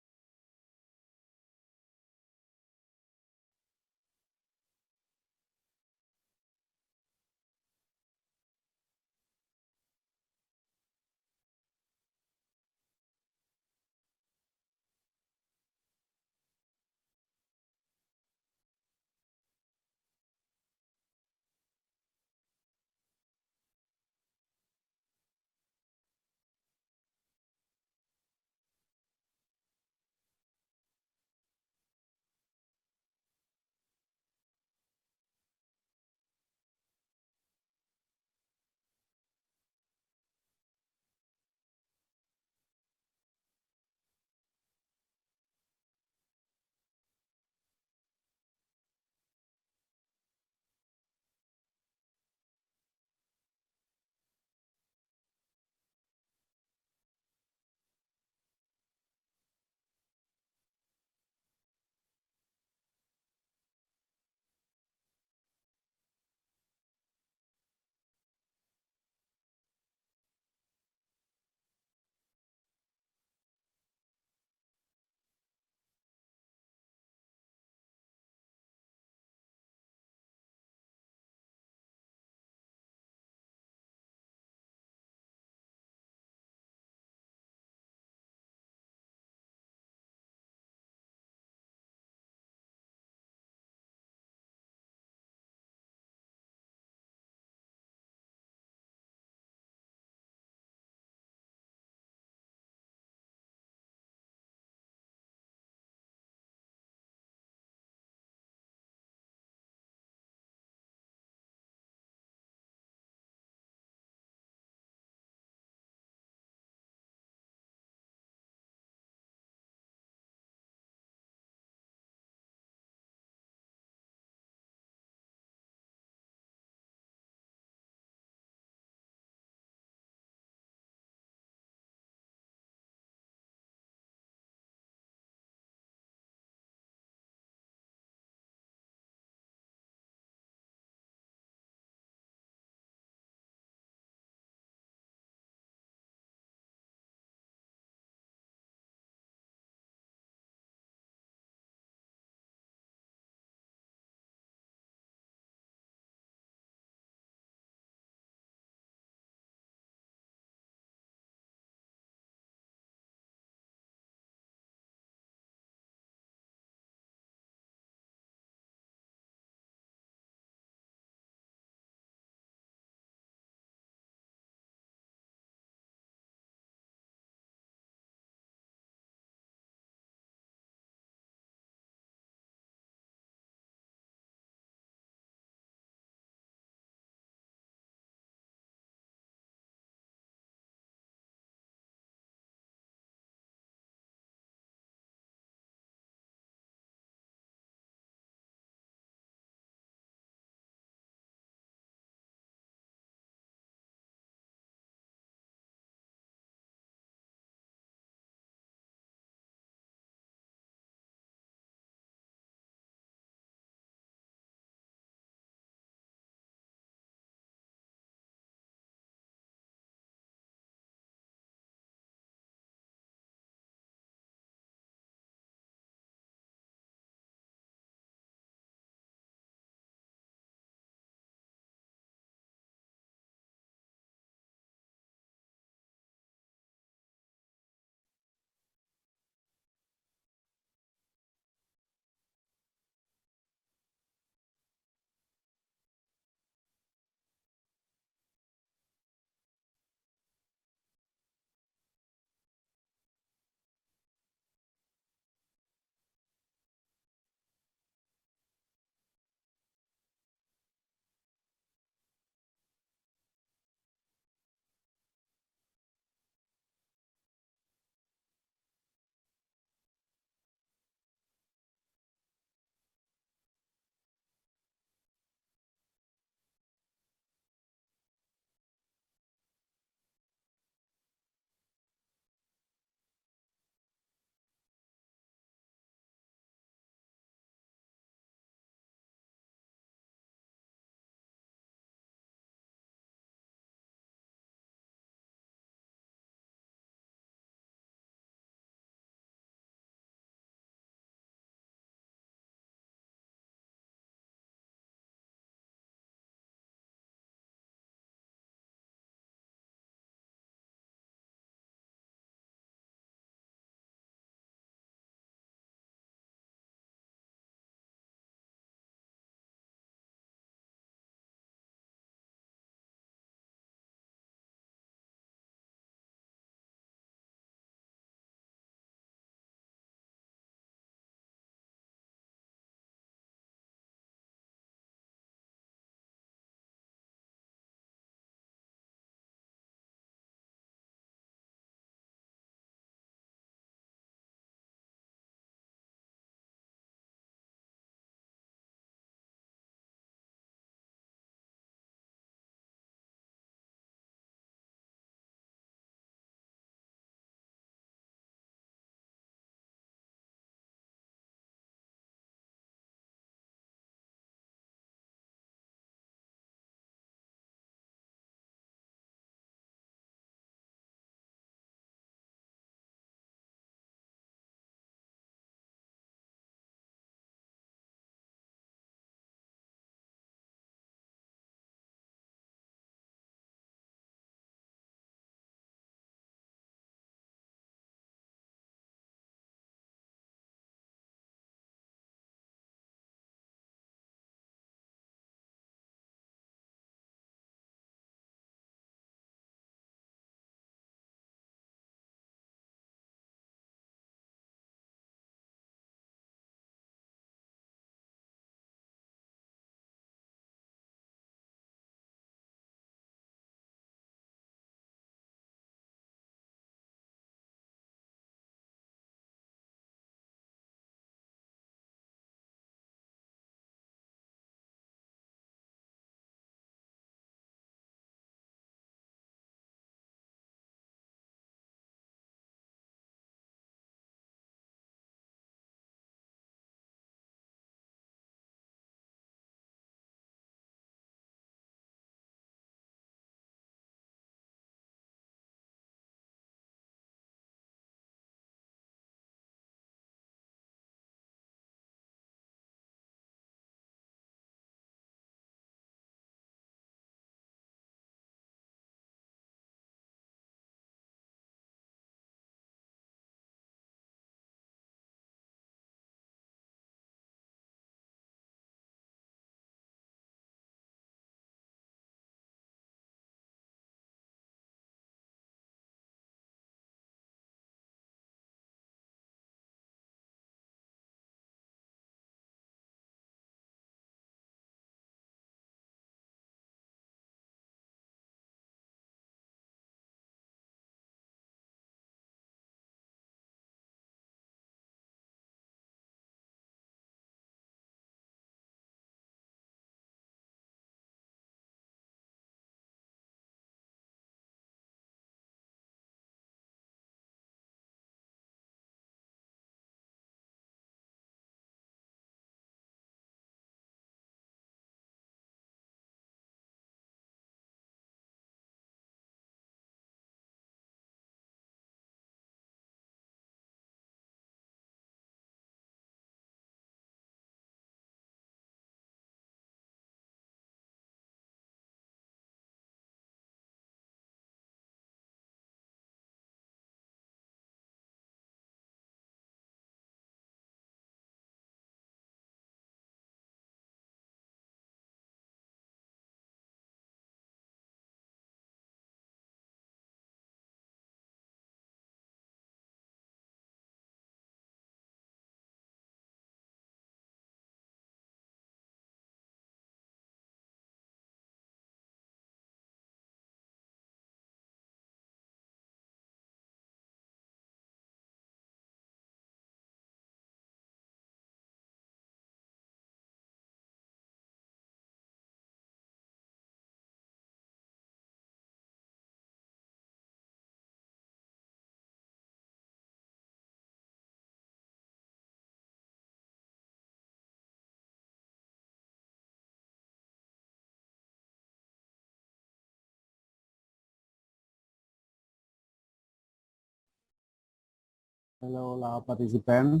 Hello, Lao participants.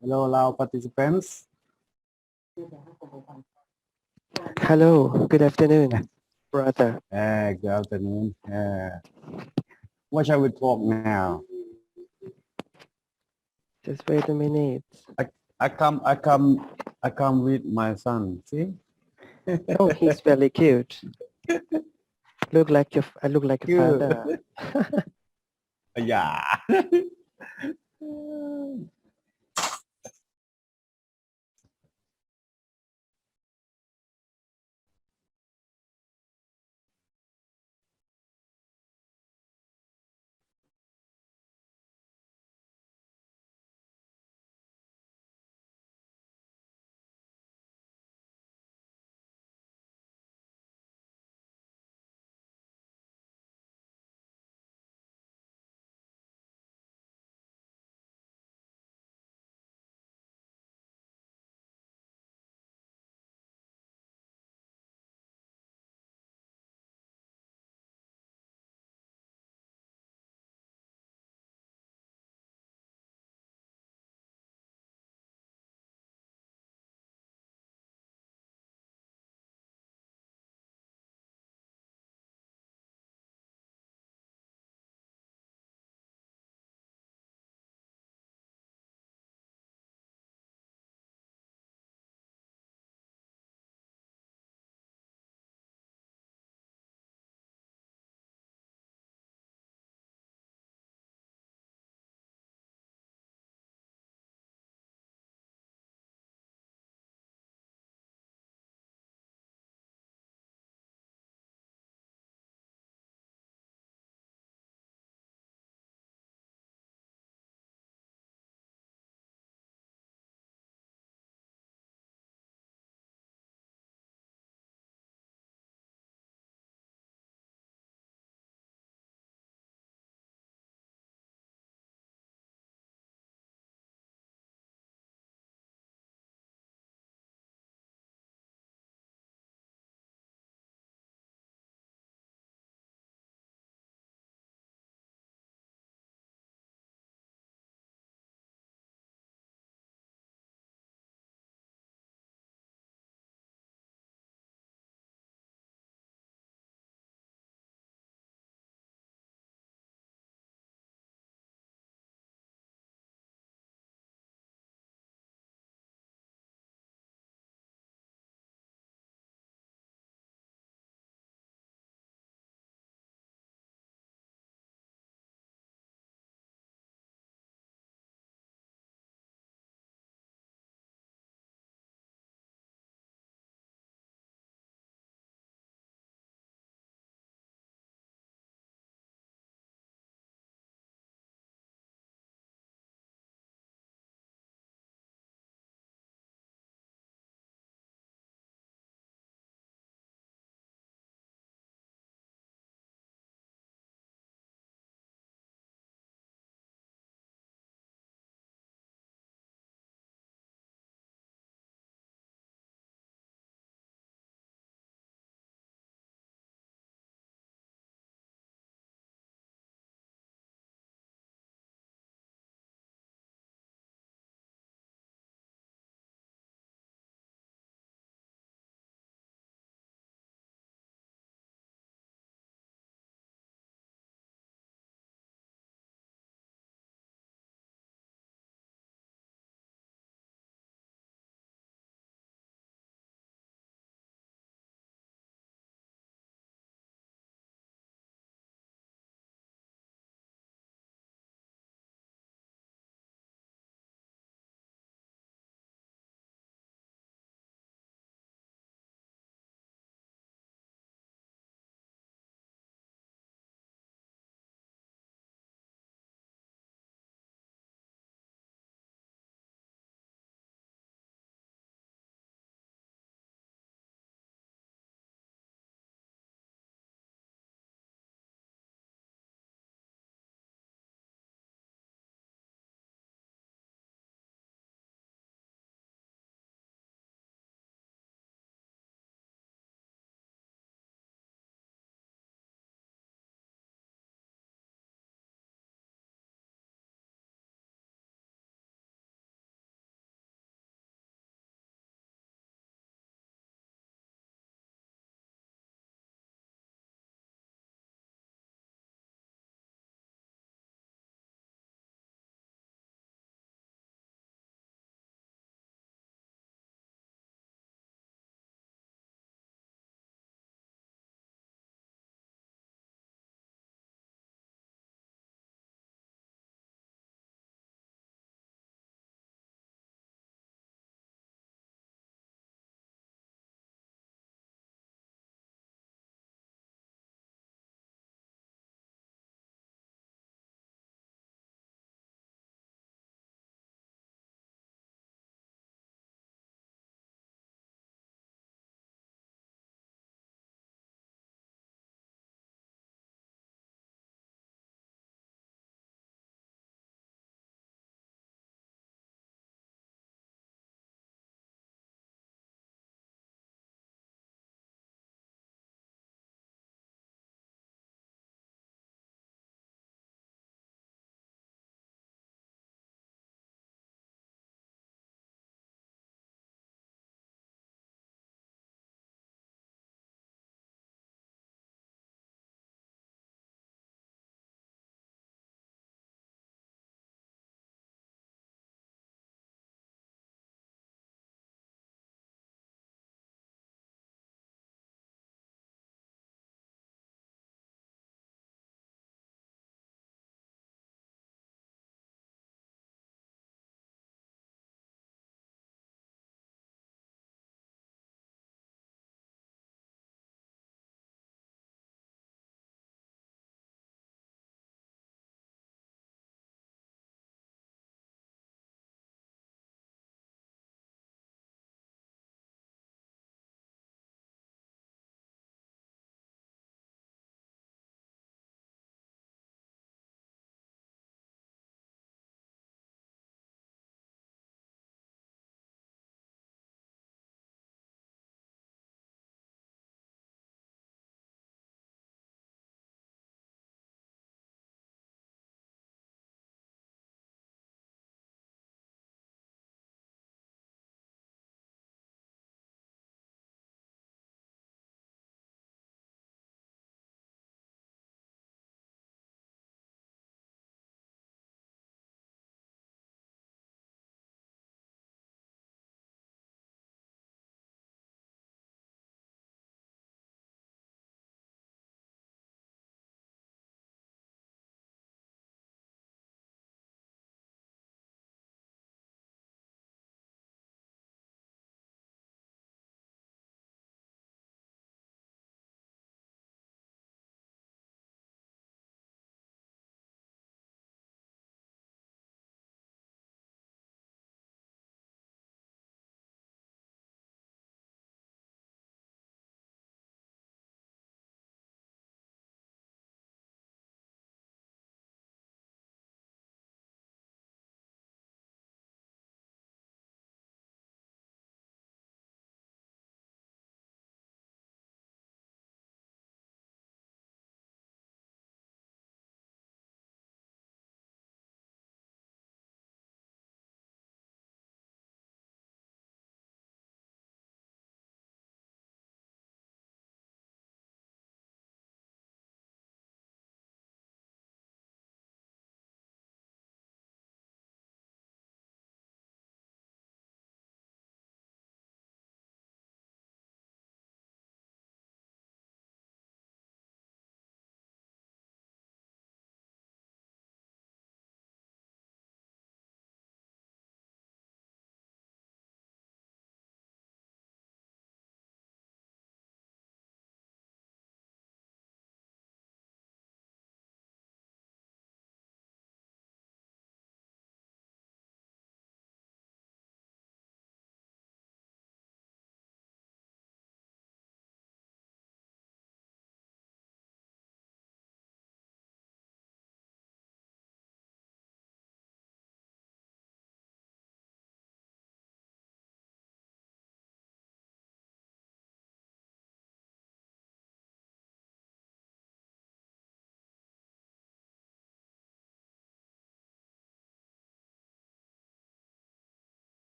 Hello, Lao participants. Hello, good afternoon, brother. Good afternoon. What shall we talk now? Just wait a minute. I come with my son. See? Oh, he's very cute. I look like your Cute. father. Yeah.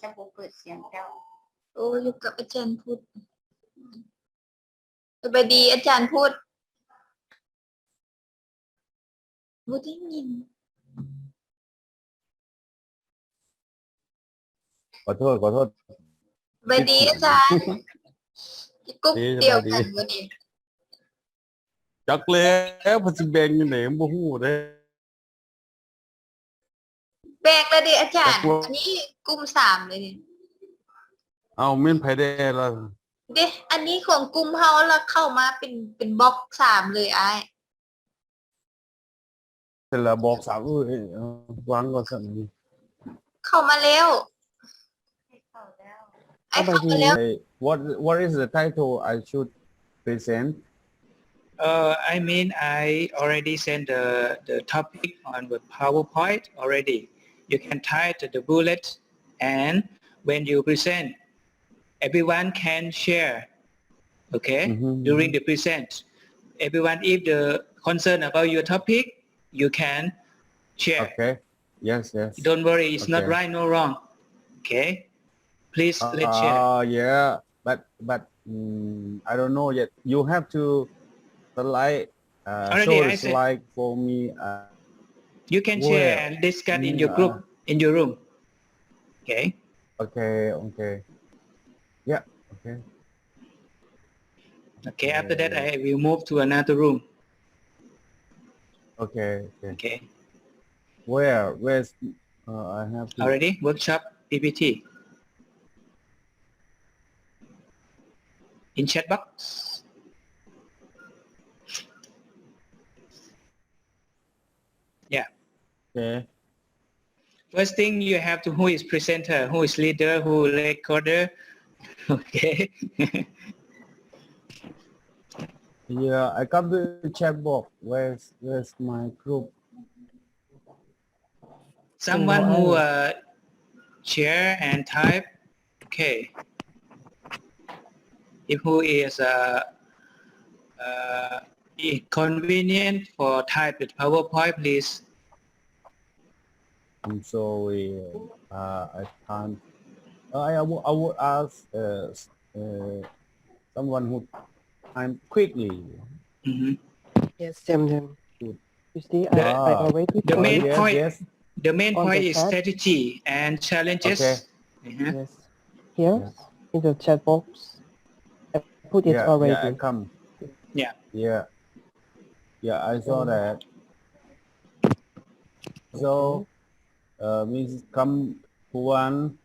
จะบอกเปิดเสียงเจ้าโอ้อยู่กับอาจารย์พุทธสวัสดีอาจารย์พุทธบ่ได้ยิน ขอโทษ สวัสดีอาจารย์กุ๊กเดียวกันบ่นี่ จักแล้วพันสิแบ่งอยู่ไหนบ่ฮู้เด้ แบ่งแล้วดิอาจารย์อันนี้กลุ่ม3เลยนี่ เอาแม่นไผได้ล่ะ เด้อันนี้ของกลุ่มเฮาแล้วเข้ามาเป็นบล็อก3เลยอ้าย เสร็จแล้วบอกสาววางก่อนซั่นนี่ เข้ามาแล้วไอ้เข้ามาแล้ว What is the title I should present? I mean, I already sent the topic on the PowerPoint already. You can type the bullet, and when you present, everyone can share. Okay, during the present, everyone, if the concern about your topic, you can share. Okay. Yes. Don't worry, it's not Okay. right nor wrong. Okay, please let's share. Yeah, but I don't know yet. You have to slide, Already, show I the said- slide for me. You can Where? share and discuss in your group, in your room. Okay. Okay. Yeah. Okay. Okay. After that, I will move to another room. Okay. Okay. Where's I have to. Already workshop PPT. In chat box. Yeah. Okay. First thing you have to, who is presenter, who is leader, who recorder. Okay. Yeah, I come to the chat box. Where's my group? Someone who share and type. Okay. If who is inconvenient for type with PowerPoint, please. I'm sorry. I can't. I would ask someone who time quickly. Yes, Sam. You see, I already The put main it point. Yes. The main On point the is chat. strategy and challenges. Okay. Yes. Here in the chat box. I put it already. Yeah, I come. Yeah. Yeah, I saw that. So, means come one,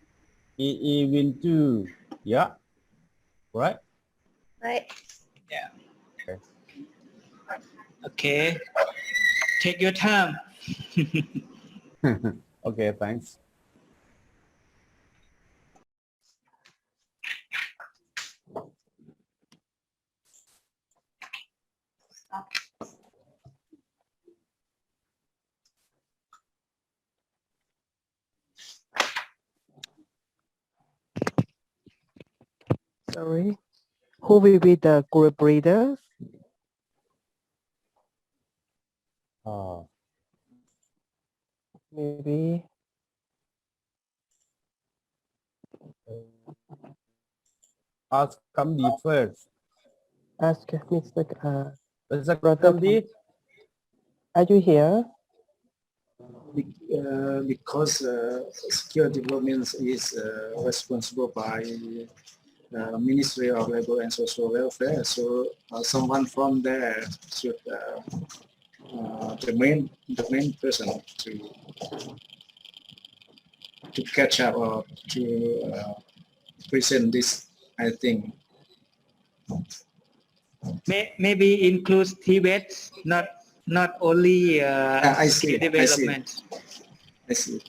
win two. Yeah. Right? Right. Yeah. Okay. Okay. Take your time. Okay, thanks. Sorry. Who will be the group leaders? Maybe. Ask Kamdi first. Ask Mr. Mr. Brother Kamdi. Are you here? Because skill development is responsible by Ministry of Labor and Social Welfare. So someone from there should the main person to catch up or to present this, I think. Maybe includes Tibet, not only I see. skill development. I see.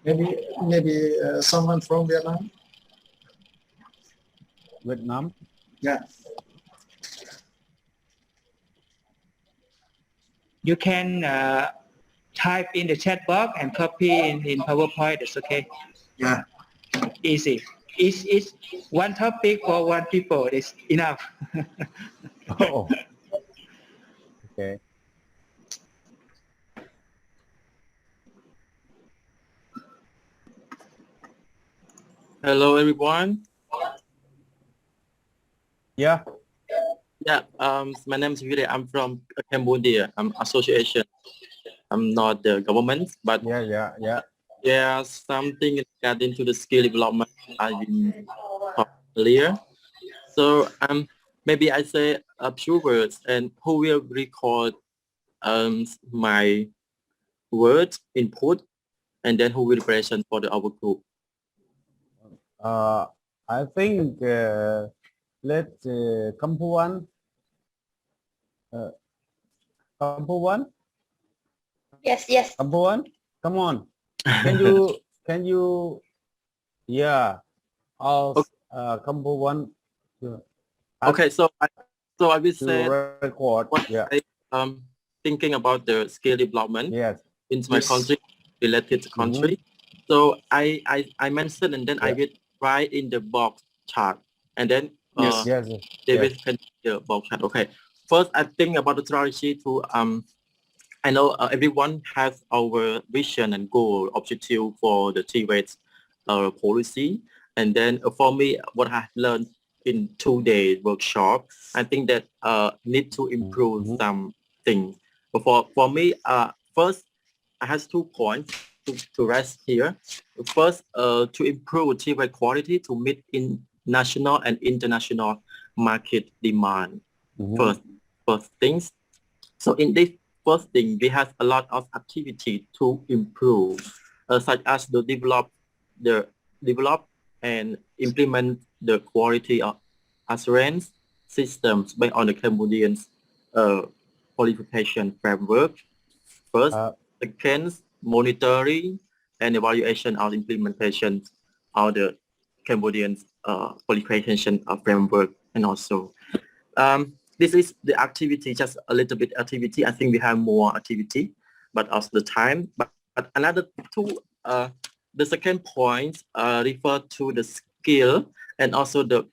Maybe someone from Vietnam. Vietnam. Yeah. You can type in the chat box and copy in PowerPoint. It's okay. Yeah. Easy. It's one topic for one people. It's enough. Oh, Hello, everyone. Yeah. Yeah. My name is Vijay. I'm from Cambodia. I'm association. I'm not the government, but yeah, something regarding to the skill development I've been talking earlier. So maybe I say a few words, and who will record my words input, and then who will present for our group. I think let's Kampuan. Kampuan. Yes, yes. Kampuan, come on. Can you? Yeah. Kampuan. Okay, so I will say record. what I thinking about the skill development in my country, related to country. So I mentioned, and then I will write in the box chart, and then they will send the box chart. Okay. First, I think about the strategy to I know everyone has our vision and goal, objective for the TWAIT policy. And then for me, what I learned in 2-day workshop, I think that need to improve something. For me, first, I have 2 points to rest here. First, to improve TWAIT quality to meet in national and international market demand. First things. So in this first thing, we have a lot of activity to improve, such as to develop and implement the quality of assurance systems based on the Cambodian qualification framework. First, second, monitoring and evaluation of implementation of the Cambodian qualification framework, and also this is the activity, just a little bit activity. I think we have more activity, but also the time. But another 2, the second point refer to the skill and also the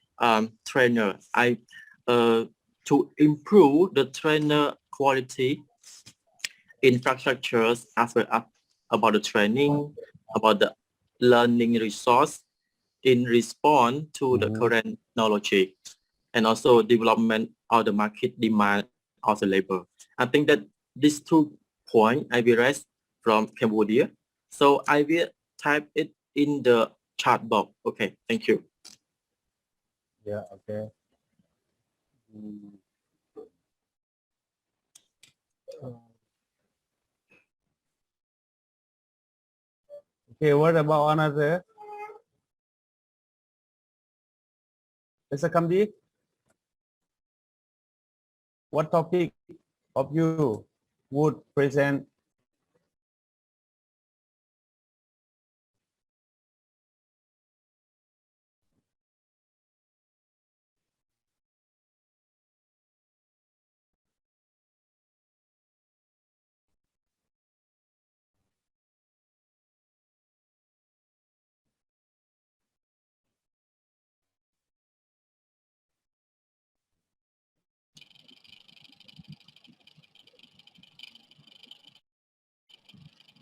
trainer. To improve the trainer quality, infrastructures as well as about the training, about the learning resource in response to the current technology, and also development of the market demand of the labor. I think that these 2 points I will raise from Cambodia. So I will type it in the chat box. Okay, thank you. Yeah, okay. Okay, what about another? Mr. Kamdi, what topic of you would present?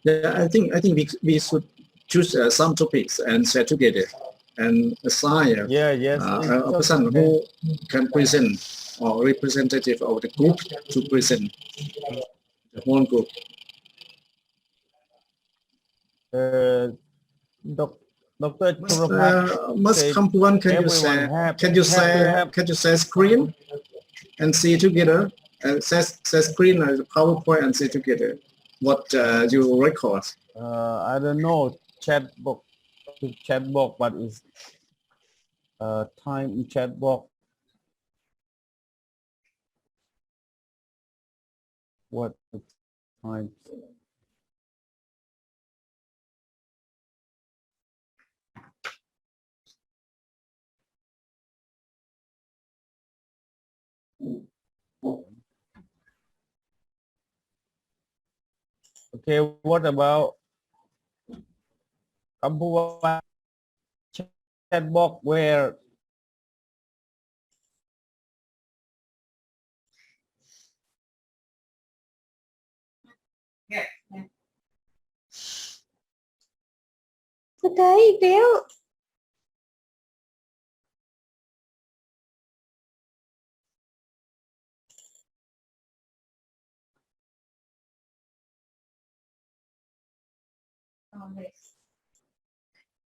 Yeah, I think we should choose some topics and share together and assign a person who can present or representative of the group to present the whole group. Dr. Must Kampuan, can you share screen and see together? Share screen and PowerPoint and see together what you record. I don't know chat box, but it's time in chat box. What time? Okay, what about Kampuan chat box where Tôi thấy Bill.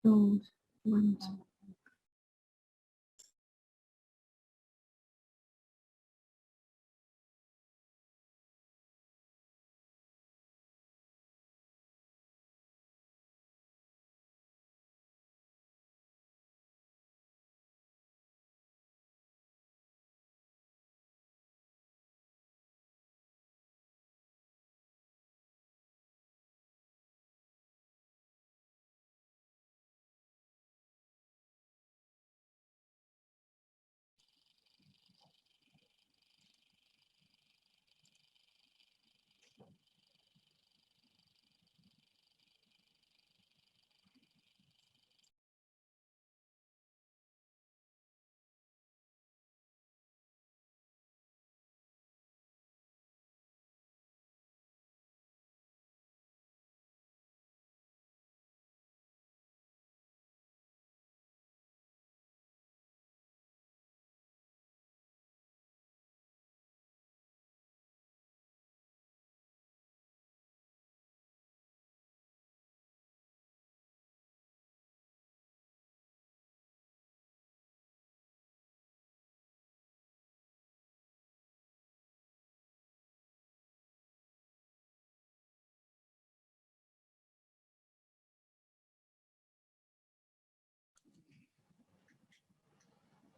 No, one.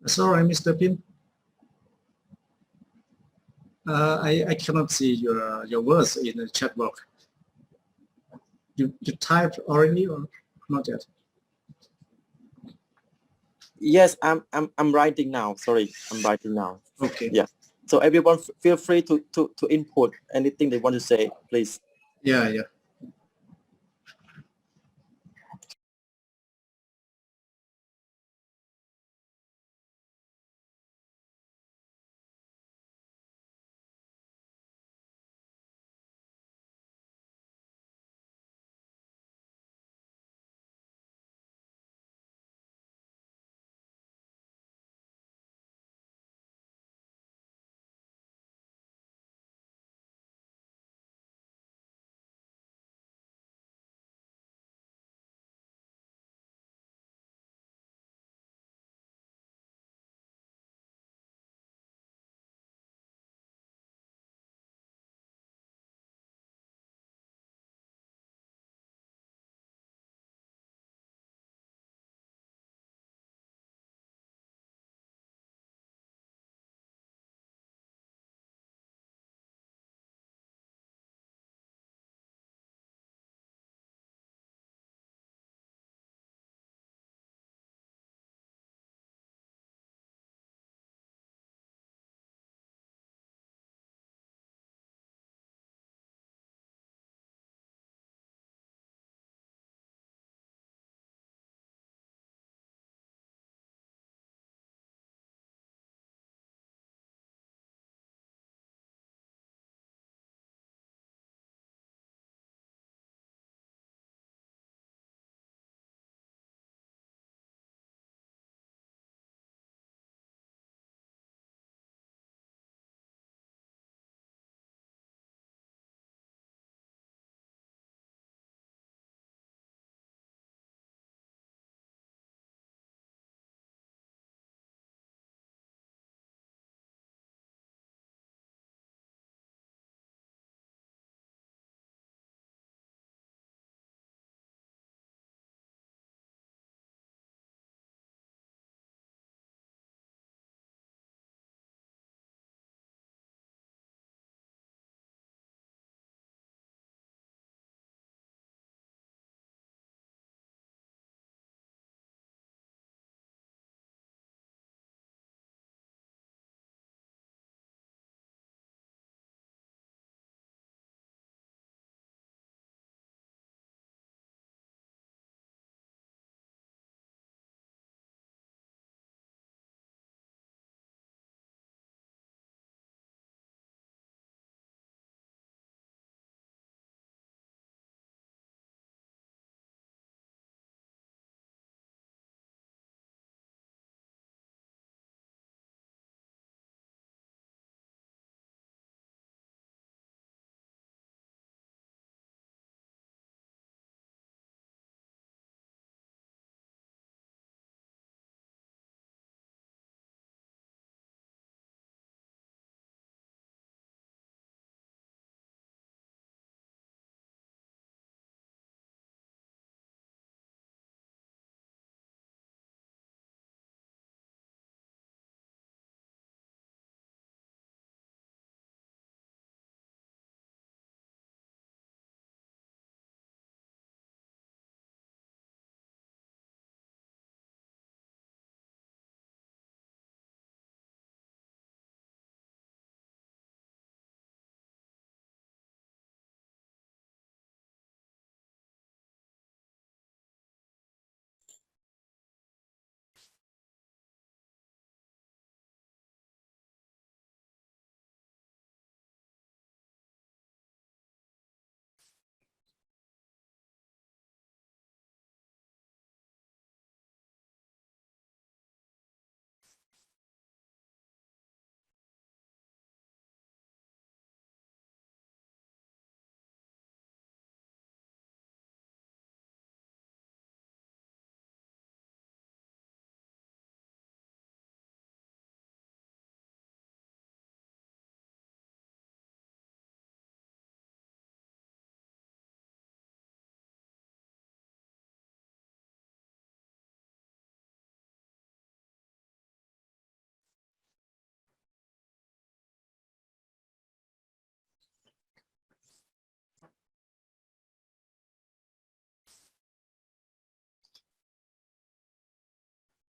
Sorry, Mr. Pin. I cannot see your words in the chat box. You typed already or not yet? Yes, I'm writing now. Sorry, I'm writing now. Okay. Yeah. So everyone feel free to input anything they want to say, please. Yeah.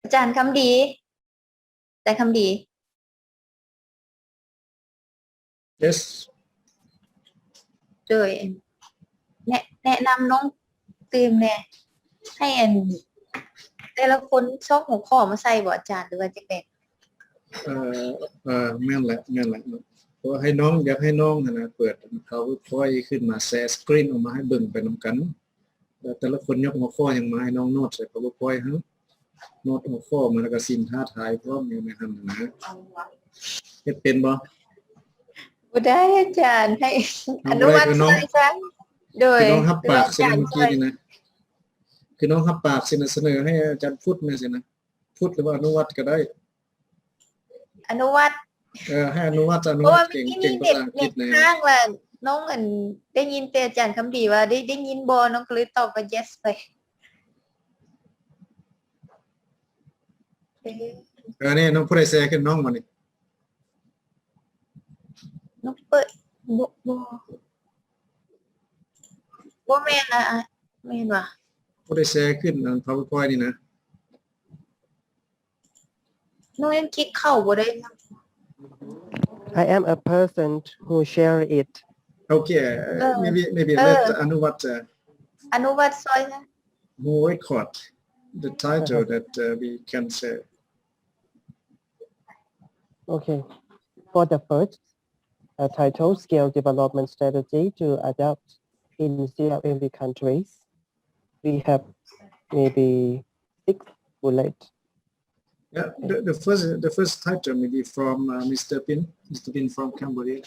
อาจารย์คำดีแต่คำดี Yes. โดยแนะนำน้องตืมเนี่ยให้แต่ละคนชอบหัวข้อมาใส่บ่อาจารย์หรือว่าจังได๋แม่นแหละเพราะให้น้องอยากให้น้องนะเปิด PowerPoint ขึ้นมาแชร์สกรีนออกมาให้เบิ่งไปนำกันแล้วแต่ละคนยกหัวข้ออย่างมาให้น้องโน้ตใส่ PowerPoint ฮะโน้ตหัวข้อมาแล้วก็สินท้าทายพร้อมอยู่ในหั่นนะเฮ็ดเป็นบ่ บ่ได้อาจารย์ให้อนุมัติใส่ซะโดยคือน้องรับปากสินะเมื่อกี้นี่นะคือน้องรับปากสินะเสนอให้อาจารย์พุทธเนี่ยสินะพุทธหรือว่าอนุวัตก็ได้อนุวัตให้อนุวัตเก่งภาษาอังกฤษนะข้างว่าน้องได้ยินแต่อาจารย์คำดีว่าได้ยินบ่น้องก็เลยตอบว่า yes ไปนี่น้องผู้ใดแชร์ขึ้นน้องมานี่น้องเปิดบ่แม่นนะแม่นว่ะผู้ใดแชร์ขึ้นPowerPoint นี่นะน้องยังคลิกเข้าบ่ได้ I am a person who share it. Okay, maybe let Anuvat ซอยนะ who record the title that we can share. Okay. For the first title, Skill Development Strategy to Adapt in CLMV countries, we have maybe 6 bullets. Yeah, the first title maybe from Mr. Pin from Cambodia.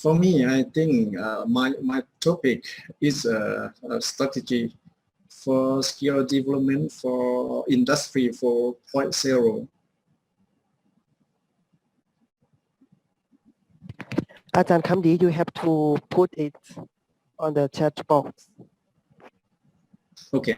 For me, I think my topic is a strategy for skill development for industry 4.0. Ajahn Kamdi, you have to put it on the chat box. Okay.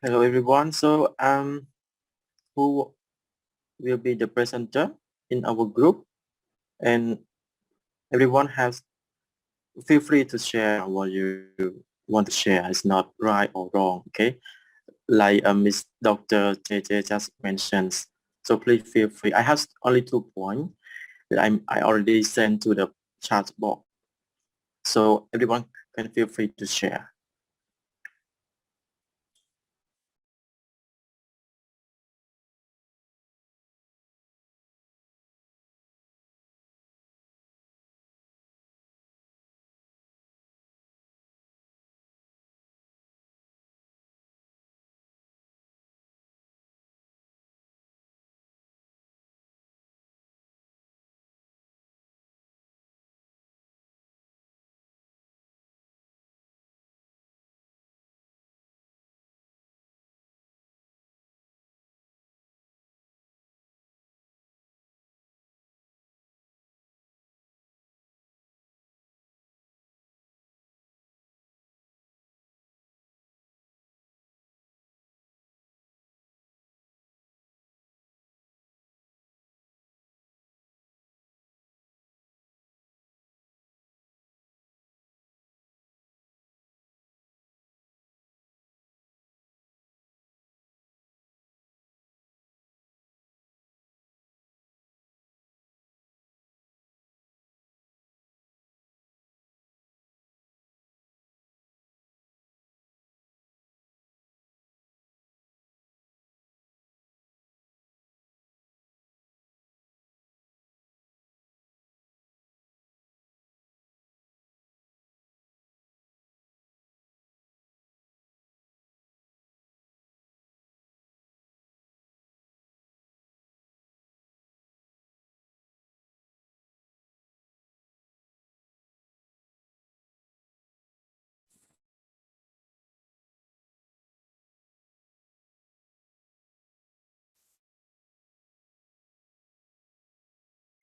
Hello everyone. So who will be the presenter in our group? And everyone has feel free to share what you want to share. It's not right or wrong. Okay, like Miss Dr. JJ just mentions. So please feel free. I have only 2 points that I already sent to the chat box. So everyone can feel free to share.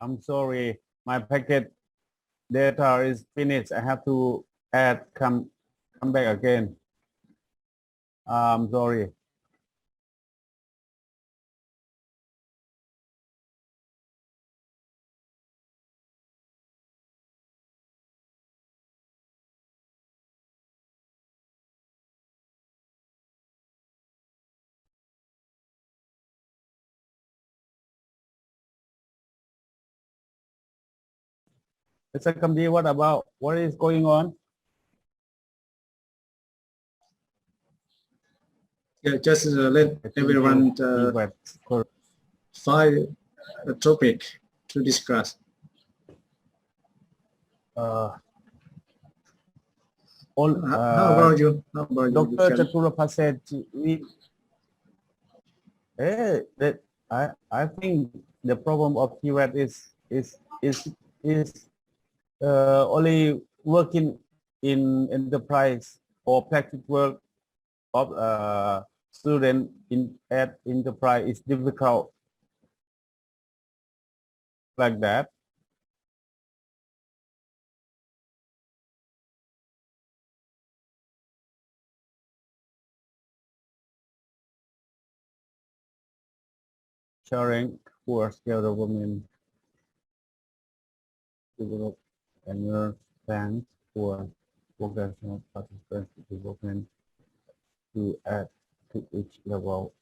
I'm sorry, my packet data is finished. I have to come back again. I'm sorry. Mr. Kamji, what about? What is going on? Yeah, just let everyone find a topic to discuss. How about you? How about you? Dr. Chaturapha said that I think the problem of TRAT is only working in enterprise or practice work of student at enterprise is difficult like that. Sharing poor skill development, develop annual plans for vocational participants development to add to each level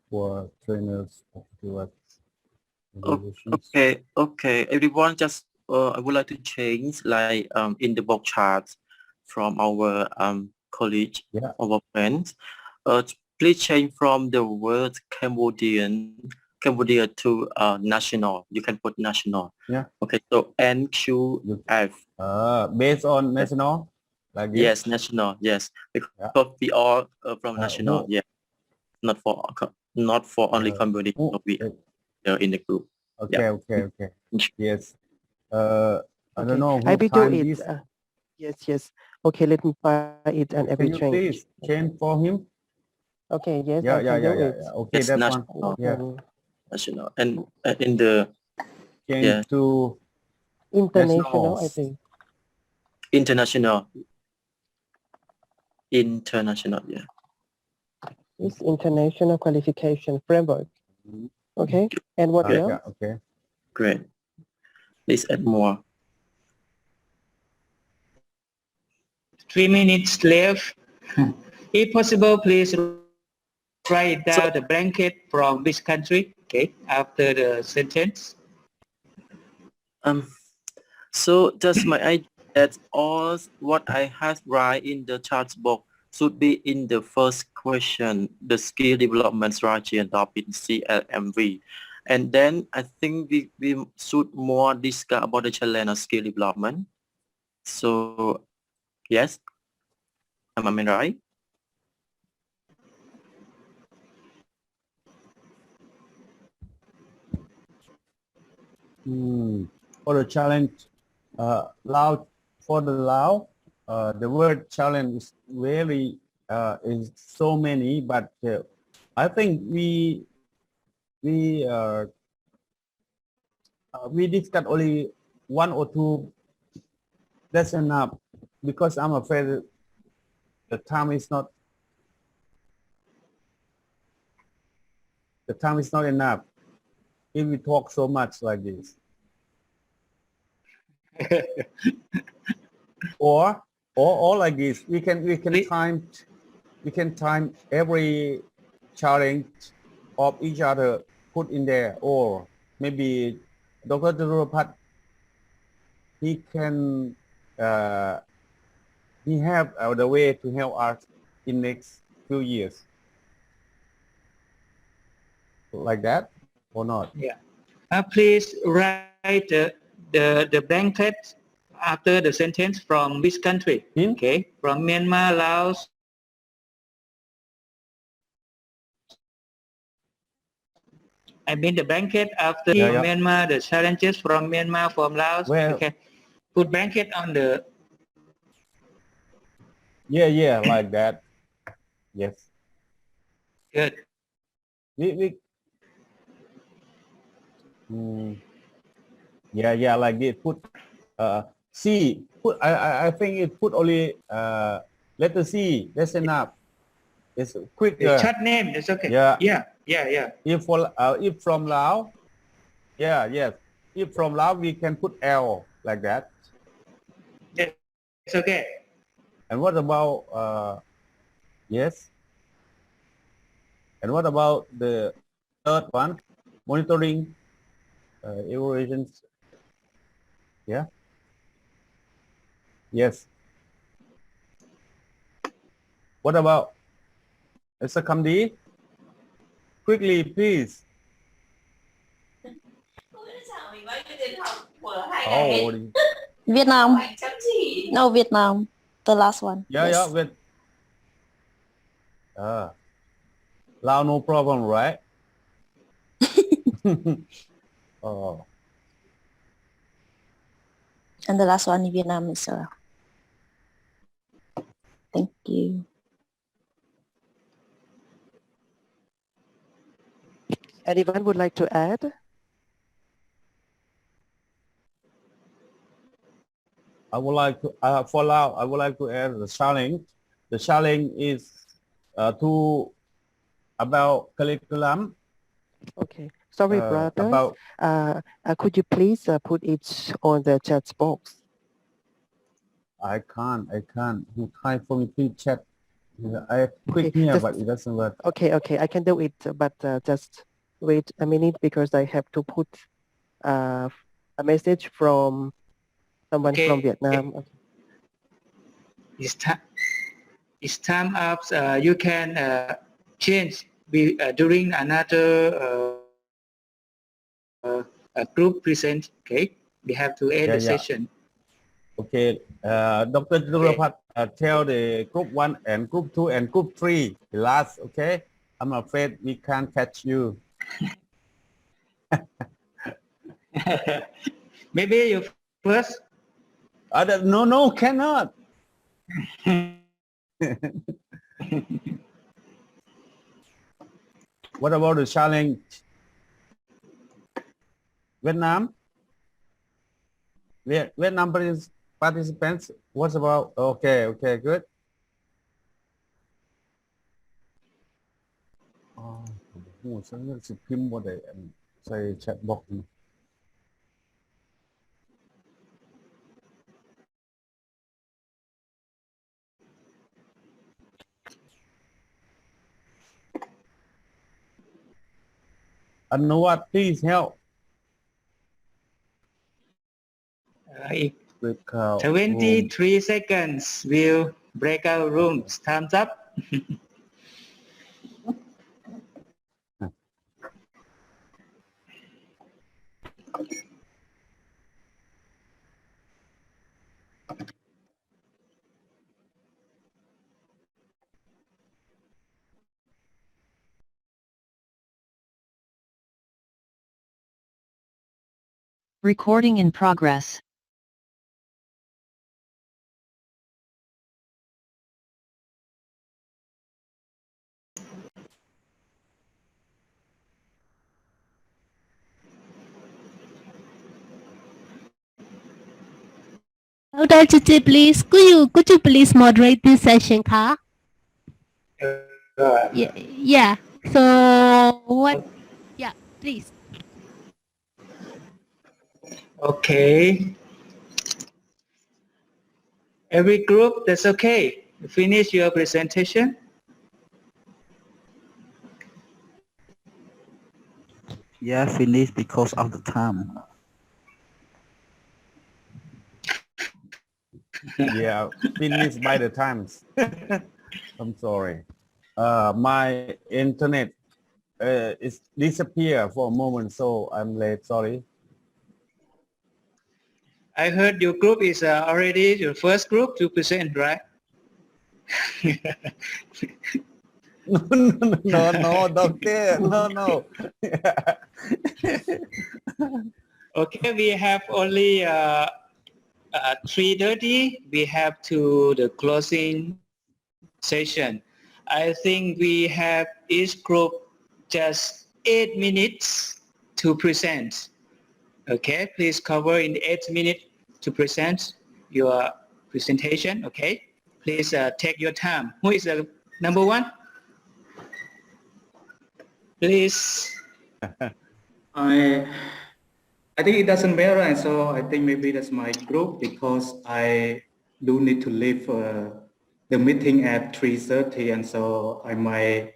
for trainers of Okay. Everyone, just I would like to change like in the box charts from our college, our friends. Please change from the word Cambodia to national. You can put national. Yeah. Okay. So NQF. Based on national. Like this? Yes, national. Yes, because we all from national. Yeah, not for only Cambodia. We are in the group. Okay, yeah. okay. Yes. I Okay. don't know I who will do time it. this. Yes. Okay, let me try it and I Can will you change. please change for him? Okay, yes, Yeah, I can do it. Okay, Yes, that's national. one. Yeah. National and in the Change to International, I nationals. think. international. Yeah. It's international qualification framework. Okay, and what else? Yeah, okay. Great. Please add more. 3 minutes left. If possible, please write down the blanket from which country, okay, after the sentence. So just my idea that all what I have right in the chart box should be in the first question, the skill development strategy and topic CLMV. And then I think we should more discuss about the challenge of skill development. So yes, am I right? For the challenge, Lao, for the Lao, the word challenge is really is so many, but I think we discuss only one or two. That's enough, because I'm afraid the time is not enough if we talk so much like this. or like this, we can time every challenge of each other put in there, or maybe Dr. Dhurupat, he can he have the way to help us in next few years, like that or not? Yeah. Please write the blanket after the sentence from which country? Okay, from Myanmar, Laos. I mean the blanket after Myanmar, the challenges from Myanmar, from Laos. Okay, put blanket on the. Yeah, like that. Yes. Good. Yeah, like this. Put C. Put I think it put only letter C. That's enough. It's quicker. Chat name is okay. Yeah. Yeah. If from Laos, yes. If from Laos, we can put L like that. It's okay. And what about yes? And what about the third one? Monitoring evaluations. Yeah. Yes. What about Mr. Kamdi? Quickly, please. Oh, Vietnam. No, Vietnam. The last one. yeah, with Lao, no problem, right? Oh. And the last one in Vietnam is thank you. Anyone would like to add? I would like to for Lao. I would like to add the challenge. The challenge is about curriculum. Okay. Sorry, brothers. Could you please put it on the chat box? I can't. You type for me, please chat. I click here, but it doesn't work. Okay. I can do it, but just wait a minute because I have to put a message from someone from Vietnam. Okay. It's time up. You can change during another group present. Okay, we have to end the session. Okay, Dr. Jiturapat, tell the group 1 and group 2 and group 3 the last. Okay, I'm afraid we can't catch you. Maybe you first. No, cannot. What about the challenge? Vietnam? Vietnam participants? What about? Okay, good. Say chat box. And know what? Please help. 23 seconds. Will breakout rooms. Time's up. Recording in progress. Dr. Chichi, please, could you please moderate this session, Ka? Yeah. So what? Yeah, please. Okay. Every group, that's okay. Finish your presentation. Yeah, finish because of the time. Yeah, finish by the times. I'm sorry. My internet is disappear for a moment, so I'm late. Sorry. I heard your group is already your first group to present, right? No, doctor. No. Okay, we have only 3:30. We have to the closing session. I think we have each group just 8 minutes to present. Okay, please cover in 8 minutes to present your presentation. Okay, please take your time. Who is the number one? Please. I think it doesn't matter, and so I think maybe that's my group, because I do need to leave the meeting at 3:30, and so I might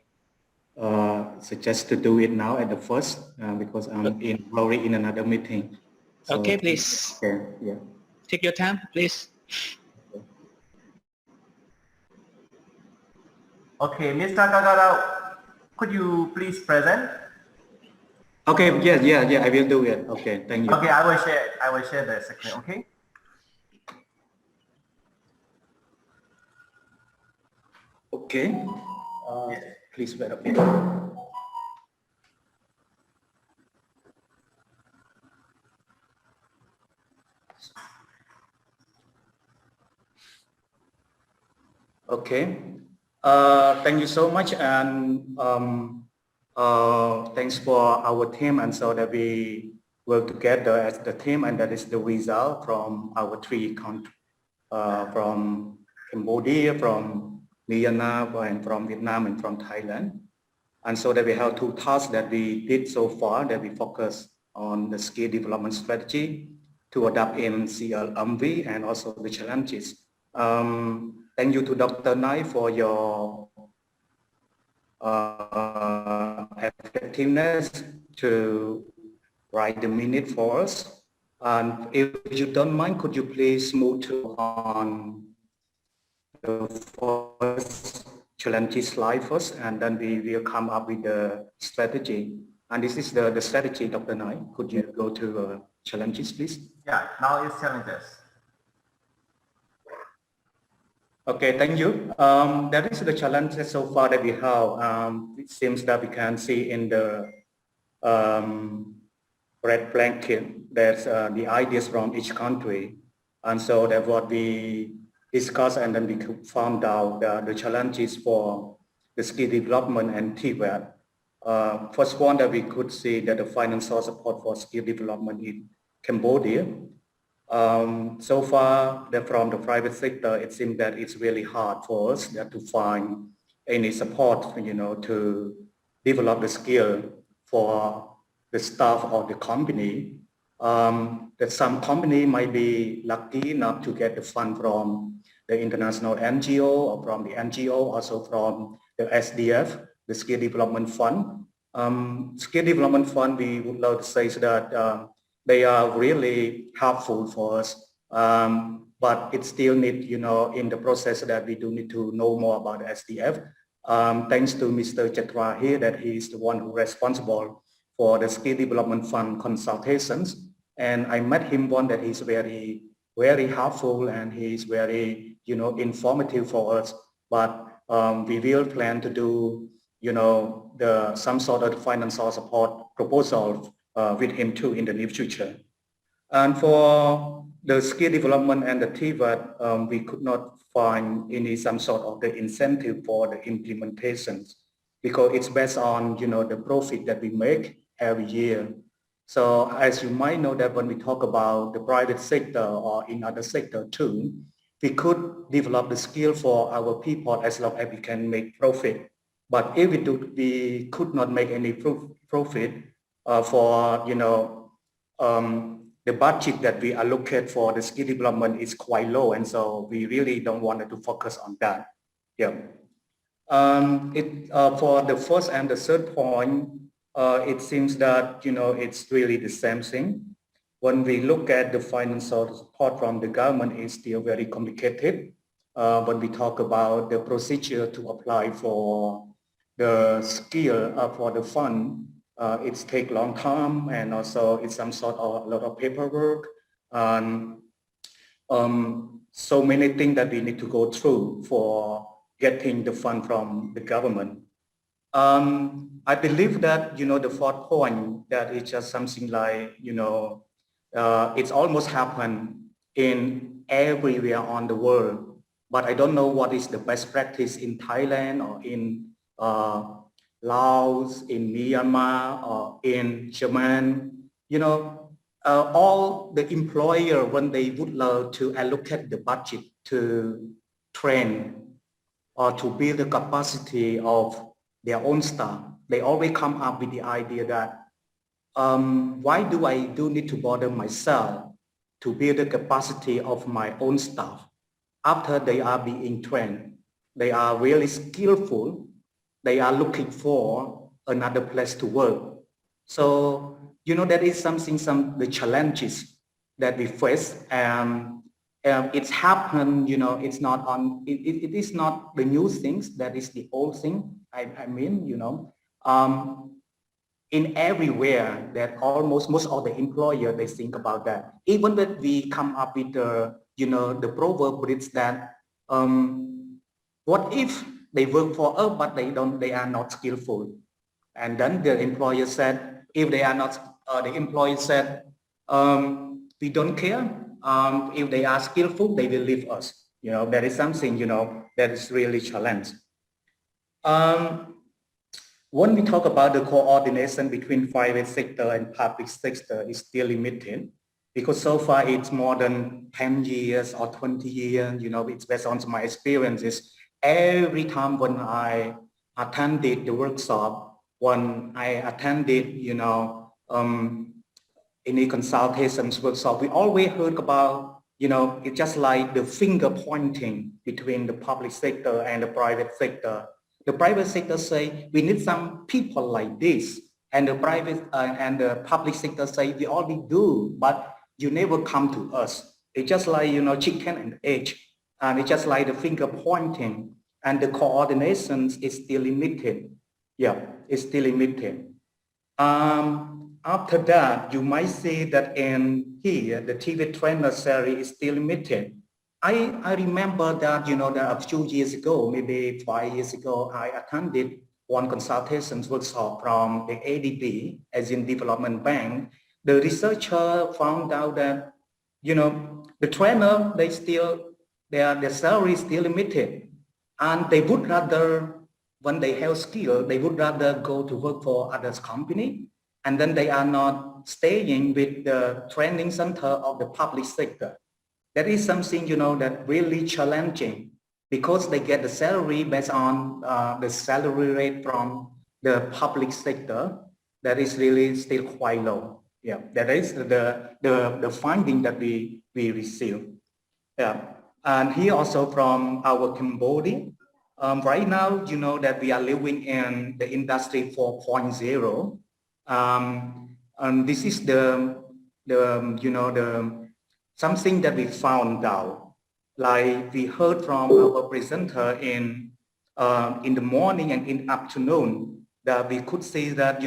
suggest to do it now at the first, because I'm already in another meeting. So, okay, please. Okay, yeah. Take your time, please. Okay, Mr. Gagarao, could you please present? Okay, yeah, I will do it. Okay, thank you. Okay, I will share the screen, okay? Okay, please wait a bit. Okay, thank you so much, and thanks for our team, and so that we work together as the team, and that is the result from our 3 countries, from Cambodia, from Myanmar, and from Vietnam, and from Thailand. And so that we have 2 tasks that we did so far, that we focus on the skill development strategy to adapt in CLMV and also the challenges. Thank you to Dr. Nai for your effectiveness to write the minute for us. And if you don't mind, could you please move to on the first challenge slide first, and then we will come up with the strategy. And this is the strategy, Dr. Nai. Could you go to challenges, please? Yeah, now it's challenges. Okay, thank you. That is the challenges so far that we have. It seems that we can see in the red blanket, there's the ideas from each country. And so that what we discussed, and then we found out the challenges for the skill development and TVET. First one that we could see that the financial support for skill development in Cambodia. So far, from the private sector, it seems that it's really hard for us to find any support, to develop the skill for the staff of the company. That some company might be lucky enough to get the fund from the international NGO or from the NGO, also from the SDF, the Skill Development Fund. Skill Development Fund, we would love to say that they are really helpful for us, but it still needs, in the process that we do need to know more about the SDF. Thanks to Mr. Chatra here, that he is the one who is responsible for the Skill Development Fund consultations. And I met him one that he's very, very helpful, and he's very, informative for us. But we will plan to do, some sort of financial support proposal with him too in the near future. And for the skill development and the TVET, we could not find some sort of the incentive for the implementations, because it's based on, the profit that we make every year. So as you might know, that when we talk about the private sector or in other sector too, we could develop the skill for our people as long as we can make profit. But if we could not make any profit for, the budget that we allocate for the skill development is quite low, and so we really don't want to focus on that. Yeah. For the first and the third point, it seems that, it's really the same thing. When we look at the financial support from the government, it's still very complicated. When we talk about the procedure to apply for the skill for the fund, it takes long time, and also it's some sort of a lot of paperwork, and so many things that we need to go through for getting the fund from the government. I believe that, the fourth point, that is just something like, it's almost happened in everywhere on the world, but I don't know what is the best practice in Thailand or in Laos, in Myanmar, or in Japan, all the employer, when they would love to allocate the budget to train or to build the capacity of their own staff, they always come up with the idea that why do I need to bother myself to build the capacity of my own staff after they are being trained? They are really skillful. They are looking for another place to work. So, that is the challenges that we face. It's happened, it's not on, it is not the new things, that is the old thing. I mean, in everywhere that most of the employer, they think about that. Even when we come up with the proverb, it's that what if they work for us but they are not skillful? And then the employer said, if they are not, the employer said, we don't care. If they are skillful, they will leave us. That is something, that is really challenge. When we talk about the coordination between private sector and public sector, is still limited, because so far it's more than 10 years or 20 years, it's based on my experiences. Every time when I attended the workshop, when I attended, any consultations workshop, we always heard about, it's just like the finger pointing between the public sector and the private sector. The private sector say, we need some people like this. And the private and the public sector say, we already do, but you never come to us. It's just like, chicken and egg. And it's just like the finger pointing, and the coordination is still limited. Yeah, it's still limited. After that, you might see that in here, the TV trainer salary is still limited. I remember that, that a few years ago, maybe 5 years ago, I attended one consultation workshop from the ADB, Asian Development Bank. The researcher found out that, the trainer, their salary is still limited. And they would rather, when they have skill, they would rather go to work for others company. And then they are not staying with the training center of the public sector. That is something, that really challenging, because they get the salary based on the salary rate from the public sector. That is really still quite low. Yeah, that is the finding that we receive. Yeah, and here also from our Cambodia, right now, that we are living in the industry 4.0. And this is something that we found out. Like we heard from our presenter in the morning and in afternoon, that we could see that,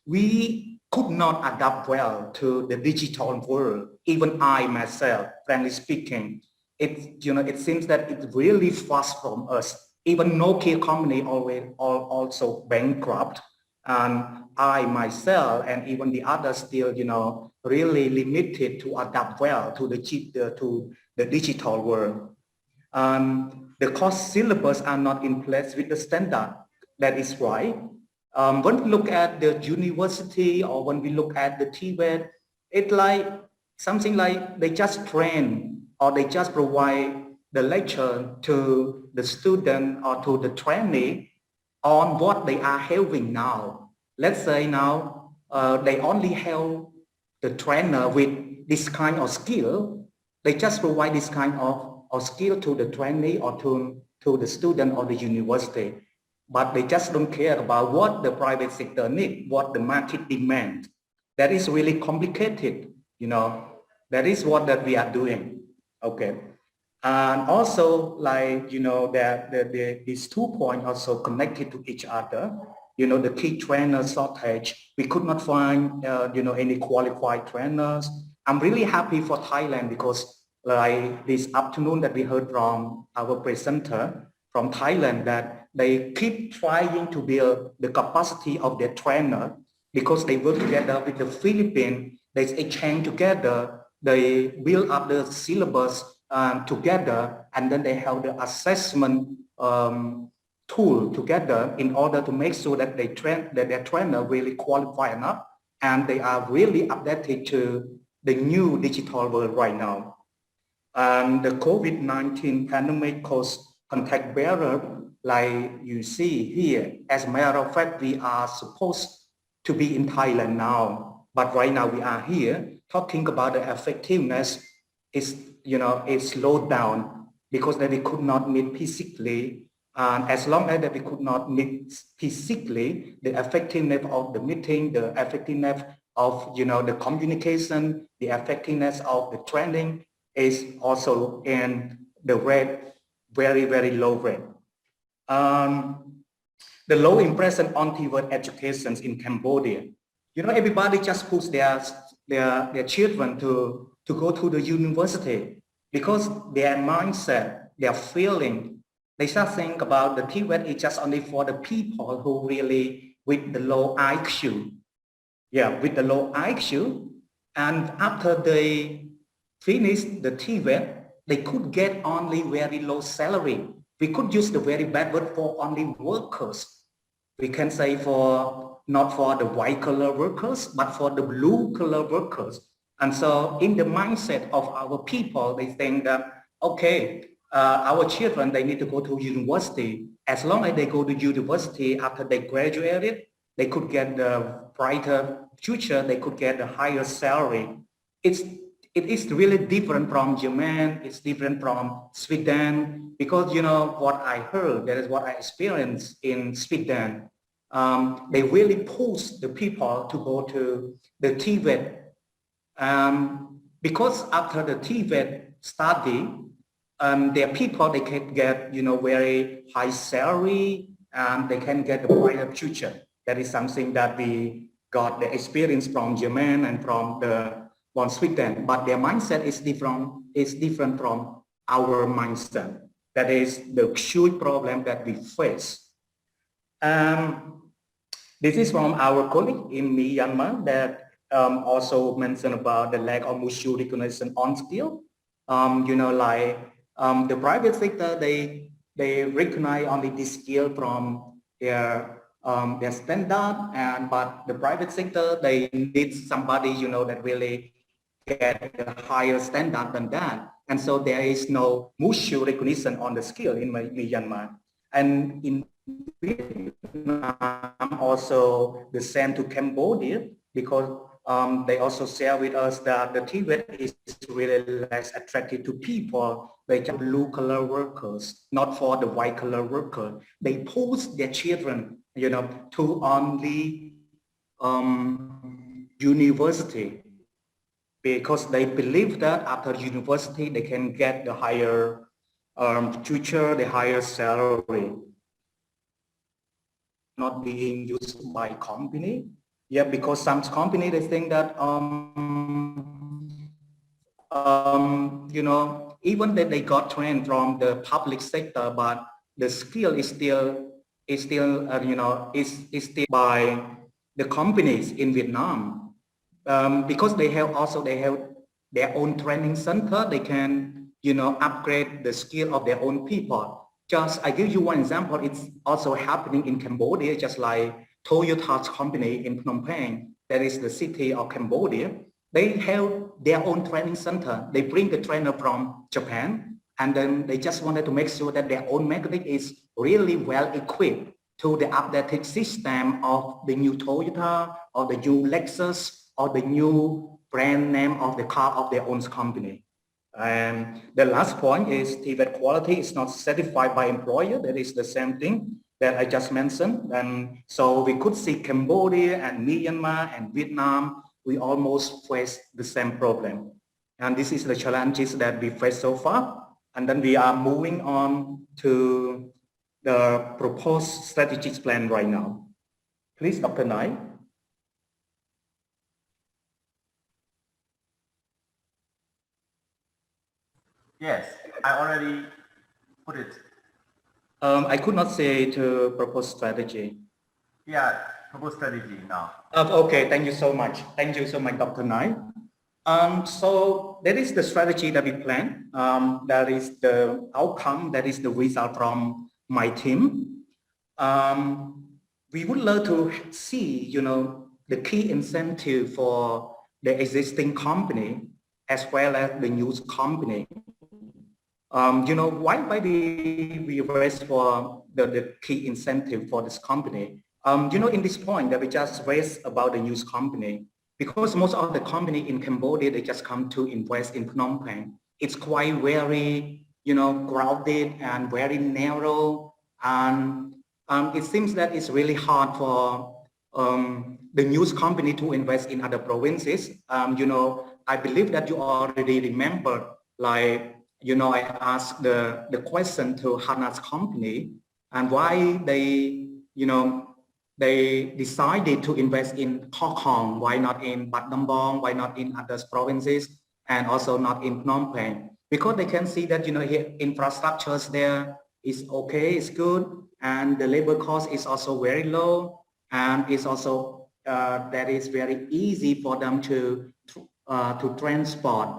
we could not adapt well to the digital world. Even I myself, frankly speaking, it seems that it's really fast from us. Even Nokia company also bankrupt. And I myself and even the others still, really limited to adapt well to the digital world. The course syllabus are not in place with the standard. That is right. When we look at the university, or when we look at the TVET, it's like something like they just train, or they just provide the lecture to the student or to the trainee on what they are having now. Let's say now they only have the trainer with this kind of skill. They just provide this kind of skill to the trainee or to the student or the university. But they just don't care about what the private sector needs, what the market demands. That is really complicated, That is what that we are doing. Okay. And also, like, that these 2 points also connected to each other. The key trainer shortage, we could not find, any qualified trainers. I'm really happy for Thailand, because like this afternoon that we heard from our presenter from Thailand, that they keep trying to build the capacity of their trainer, because they work together with the Philippines, they exchange together, they build up the syllabus together, and then they have the assessment tool together in order to make sure that their trainer really qualify enough and they are really updated to the new digital world right now. And the COVID-19 pandemic caused contact barrier like you see here. As a matter of fact, we are supposed to be in Thailand now, but right now we are here talking about the effectiveness is, it's slowed down because that we could not meet physically. And as long as that we could not meet physically, the effectiveness of the meeting, the effectiveness of, the communication, the effectiveness of the training is also in the rate, very, very low rate. The low impression on toward education in Cambodia. Everybody just puts their children to go to the university because their mindset, their feeling, they just think about the TVET is just only for the people who really with the low IQ. Yeah, with the low IQ. And after they finish the TVET, they could get only very low salary. We could use the very bad word for only workers. We can say not for the white collar workers, but for the blue collar workers. And so in the mindset of our people, they think that, okay, our children, they need to go to university. As long as they go to university after they graduated, they could get a brighter future, they could get a higher salary. It is really different from Germany, it's different from Sweden, because what I heard, that is what I experienced in Sweden. They really push the people to go to the TVET. Because after the TVET study, their people, they can get, very high salary and they can get a brighter future. That is something that we got the experience from Germany and from Sweden, but their mindset is different from our mindset. That is the huge problem that we face. This is from our colleague in Myanmar that also mentioned about the lack of mutual recognition on skill. The private sector, they recognize only this skill from their standard, but the private sector, they need somebody, that really get a higher standard than that. And so there is no mutual recognition on the skill in Myanmar. And in Vietnam also the same to Cambodia, because they also share with us that the TVET is really less attractive to people. They just blue collar workers, not for the white collar worker. They push their children, to only university, because they believe that after university they can get the higher future, the higher salary. Not being used by company. Yeah, because some company, they think that, even that they got trained from the public sector, but the skill is still by the companies in Vietnam, because they have their own training center. They can, upgrade the skill of their own people. Just, I give you one example. It's also happening in Cambodia, just like Toyota's company in Phnom Penh, that is the city of Cambodia. They have their own training center. They bring the trainer from Japan, and then they just wanted to make sure that their own mechanic is really well equipped to the updated system of the new Toyota or the new Lexus or the new brand name of the car of their own company. And the last point is TVET quality is not certified by employer. That is the same thing that I just mentioned. And so we could see Cambodia and Myanmar and Vietnam, we almost face the same problem. And this is the challenges that we face so far. And then we are moving on to the proposed strategic plan right now. Please, Dr. Nai. Yes, I already put it. I could not say to propose strategy. Yeah, propose strategy now. Okay, thank you so much. Thank you so much, Dr. Nai. So that is the strategy that we plan. That is the outcome, that is the result from my team. we would love to see, the key incentive for the existing company as well as the new company. Why we raise for the key incentive for this company? In this point that we just raised about the news company, because most of the company in Cambodia, they just come to invest in Phnom Penh. It's quite very, crowded and very narrow. And it seems that it's really hard for the news company to invest in other provinces. I believe that you already remember, like, I asked the question to Hana's company and why they, they decided to invest in Mekong, why not in Battambang, why not in other provinces, and also not in Phnom Penh? Because they can see that, here infrastructures there is okay, it's good, and the labor cost is also very low, and it's also that is very easy for them to transport,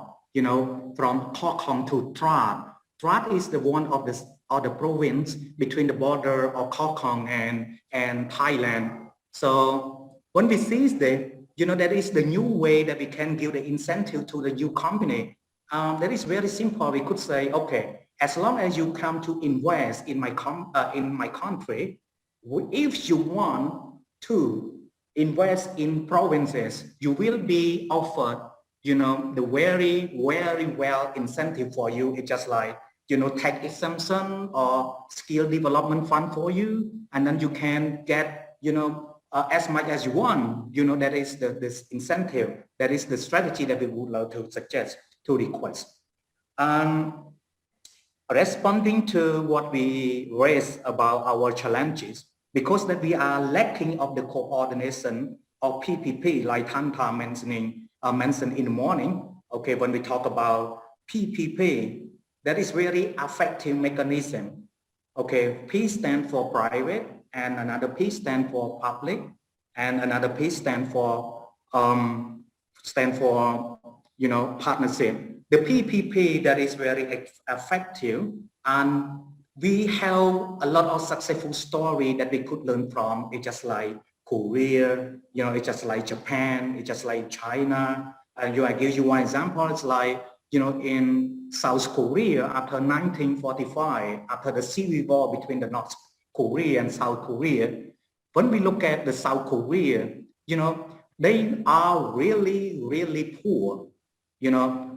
from Mekong to Trat. Trat is the one of the province between the border of Mekong and Thailand. So when we see that, that is the new way that we can give the incentive to the new company. That is very simple. We could say, okay, as long as you come to invest in my country, if you want to invest in provinces, you will be offered, the very, very well incentive for you. It's just like, tax exemption or skill development fund for you, and then you can get, as much as you want. That is this incentive. That is the strategy that we would love to suggest, to request. Responding to what we raised about our challenges, because that we are lacking of the coordination of PPP, like Tanta mentioned in the morning. Okay, when we talk about PPP, that is very effective mechanism. Okay, P stands for private, and another P stands for public, and another P stands for partnership. The PPP, that is very effective, and we have a lot of successful story that we could learn from. It's just like Korea, it's just like Japan, it's just like China. And I give you one example. It's like, in South Korea after 1945, after the civil war between the North Korea and South Korea, when we look at the South Korea, they are really, really poor.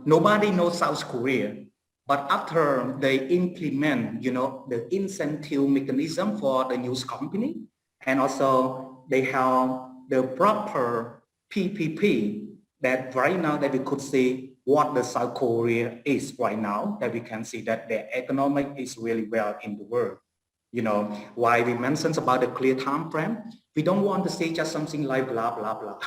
Nobody knows South Korea. But after they implement, the incentive mechanism for the news company, and also they have the proper PPP, that right now that we could see what the South Korea is right now, that we can see that their economic is really well in the world. Why we mentioned about the clear time frame, we don't want to say just something like blah, blah, blah.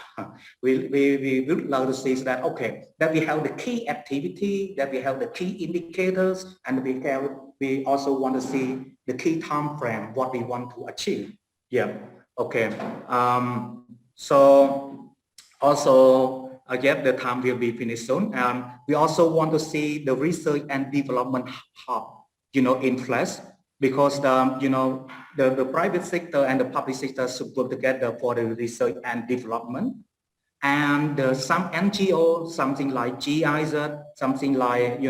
We would love to say that, okay, that we have the key activity, that we have the key indicators, and we also want to see the key time frame, what we want to achieve. Yeah, okay. So also, the time will be finished soon. We also want to see the research and development hub, in place, because the private sector and the public sector should work together for the research and development. And some NGO, something like GIZ, something like,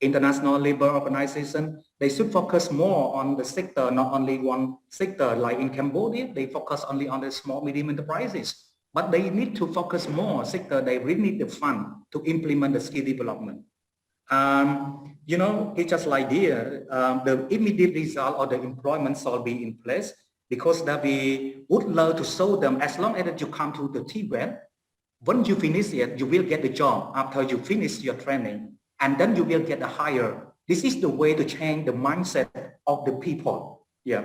International Labour Organization, they should focus more on the sector, not only one sector. Like in Cambodia, they focus only on the small, medium enterprises. But they need to focus more sector. They really need the fund to implement the skill development. It's just like here, the immediate result of the employment shall be in place, because that we would love to show them, as long as you come to the Tibet, when you finish it, you will get the job after you finish your training, and then you will get a higher. This is the way to change the mindset of the people. Yeah.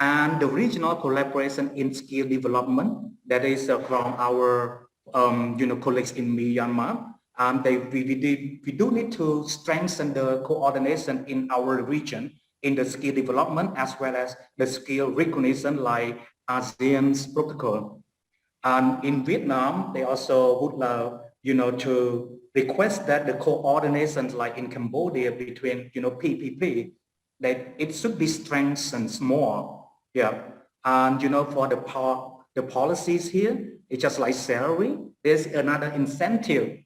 And the regional collaboration in skill development, that is from our colleagues in Myanmar. We do need to strengthen the coordination in our region in the skill development, as well as the skill recognition, like ASEAN's protocol. And in Vietnam, they also would love, to request that the coordination, like in Cambodia, between, PPP, that it should be strengthened more, Yeah, and for the policies here, it's just like salary. There's another incentive.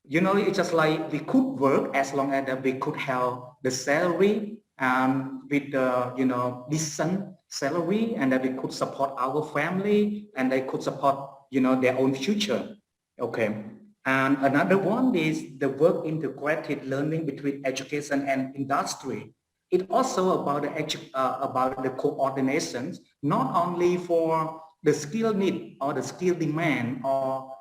It's just like we could work as long as that we could have the salary and with the decent salary, and that we could support our family and they could support their own future. Okay. And another one is the work integrated learning between education and industry. It's also about the coordination, not only for the skill need or the skill demand or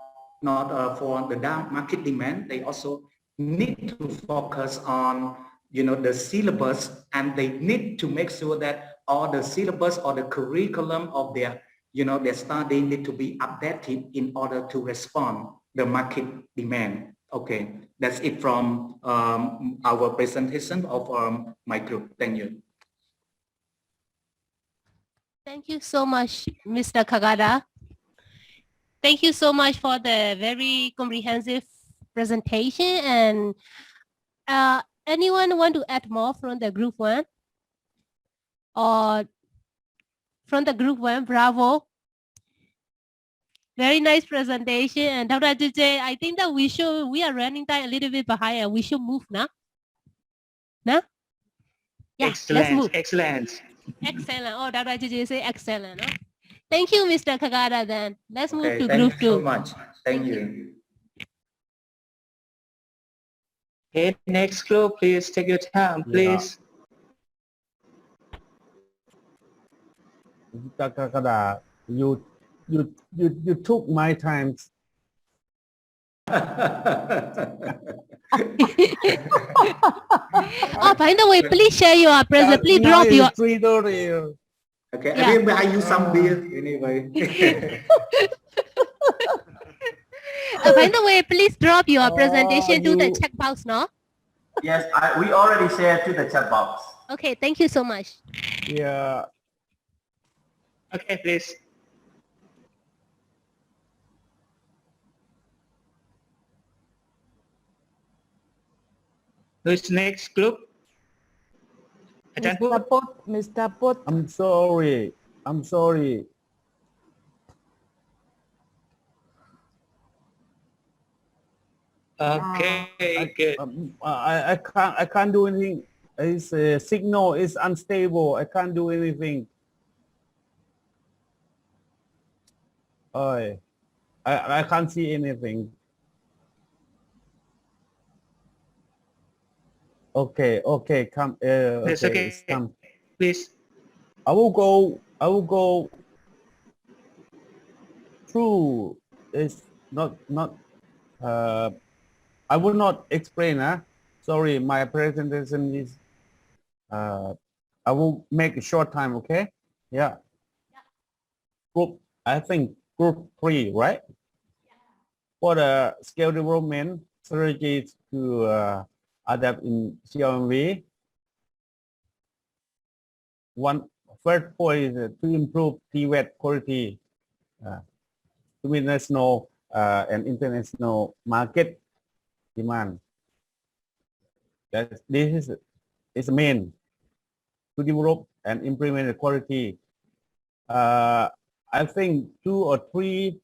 not for the market demand. They also need to focus on the syllabus, and they need to make sure that all the syllabus or the curriculum of their their study need to be updated in order to respond the market demand. Okay, that's it from our presentation of my group. Thank you. Thank you so much, Mr. Kagada. Thank you so much for the very comprehensive presentation. And anyone want to add more from the group one? Or from the group one, bravo. Very nice presentation. And Dr. JJ, I think that we are running time a little bit behind and we should move now. No? Yeah, let's move. Excellent. Excellent. Oh, Dr. JJ say excellent. Huh? Thank you, Mr. Kagada then. Let's move to thank group you two. so much. Thank you. Okay, next group, please take your time, please. Kakada, you took my time. Oh, by the way, please share your present. Please drop your. Okay, Yeah. I will buy you some beer anyway. By the way, please drop your presentation to the chat box, no? Yes, we already shared to the chat box. Okay, thank you so much. Yeah. Okay, please. Who's next group? Mr. Put. I'm sorry. Okay, good. I can't do anything. It's signal is unstable. I can't do anything. I can't see anything. Okay, come. That's okay. Come. Please. I will go through. It's not. I will not explain. Sorry, my presentation is. I will make a short time. Okay. Yeah. Group. I think group 3, right? For the skill development strategies to adapt in CLMV. First point is to improve TVET quality to meet national and international market demand. This is main to develop and implement the quality. I think 2 or 3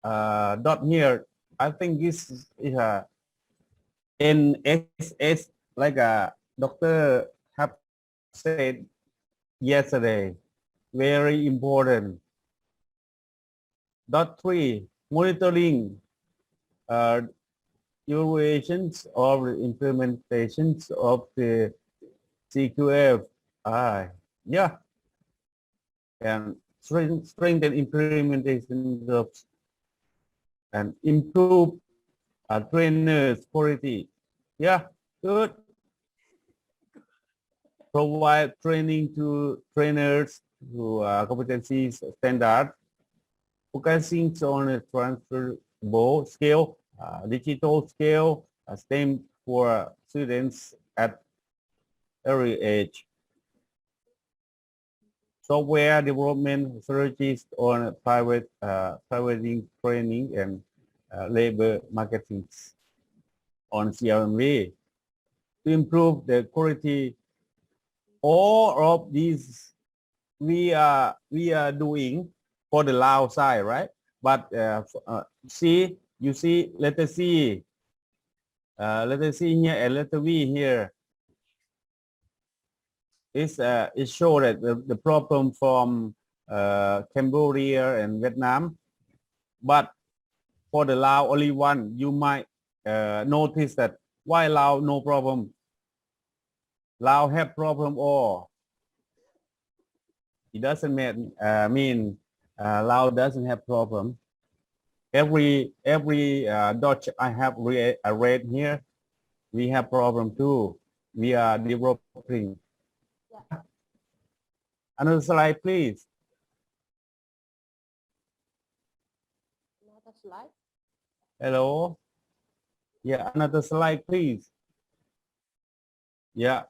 dot here. I think this is a NSS, like a doctor have said yesterday, very important. Dot 3, monitoring evaluations of the implementations of the CQF. Yeah, and strengthen implementation of and improve trainers quality. Yeah, good. Provide training to trainers to competencies standard, focusing on a transferable skill, digital skill, STEM for students at early age. Software development strategies on private training and labor marketing on CLMV to improve the quality. All of these we are doing for the Laos side, right? But see, you see letter C, letter C here and letter V here. It show that the problem from Cambodia and Vietnam, but for the Laos only one. You might notice that why Laos no problem. Laos have problem or it doesn't mean Laos doesn't have problem. Every dot I have read here, we have problem too. We are developing. Yeah. Another slide, please. Another slide. Hello. Yeah, another slide, please. Yeah.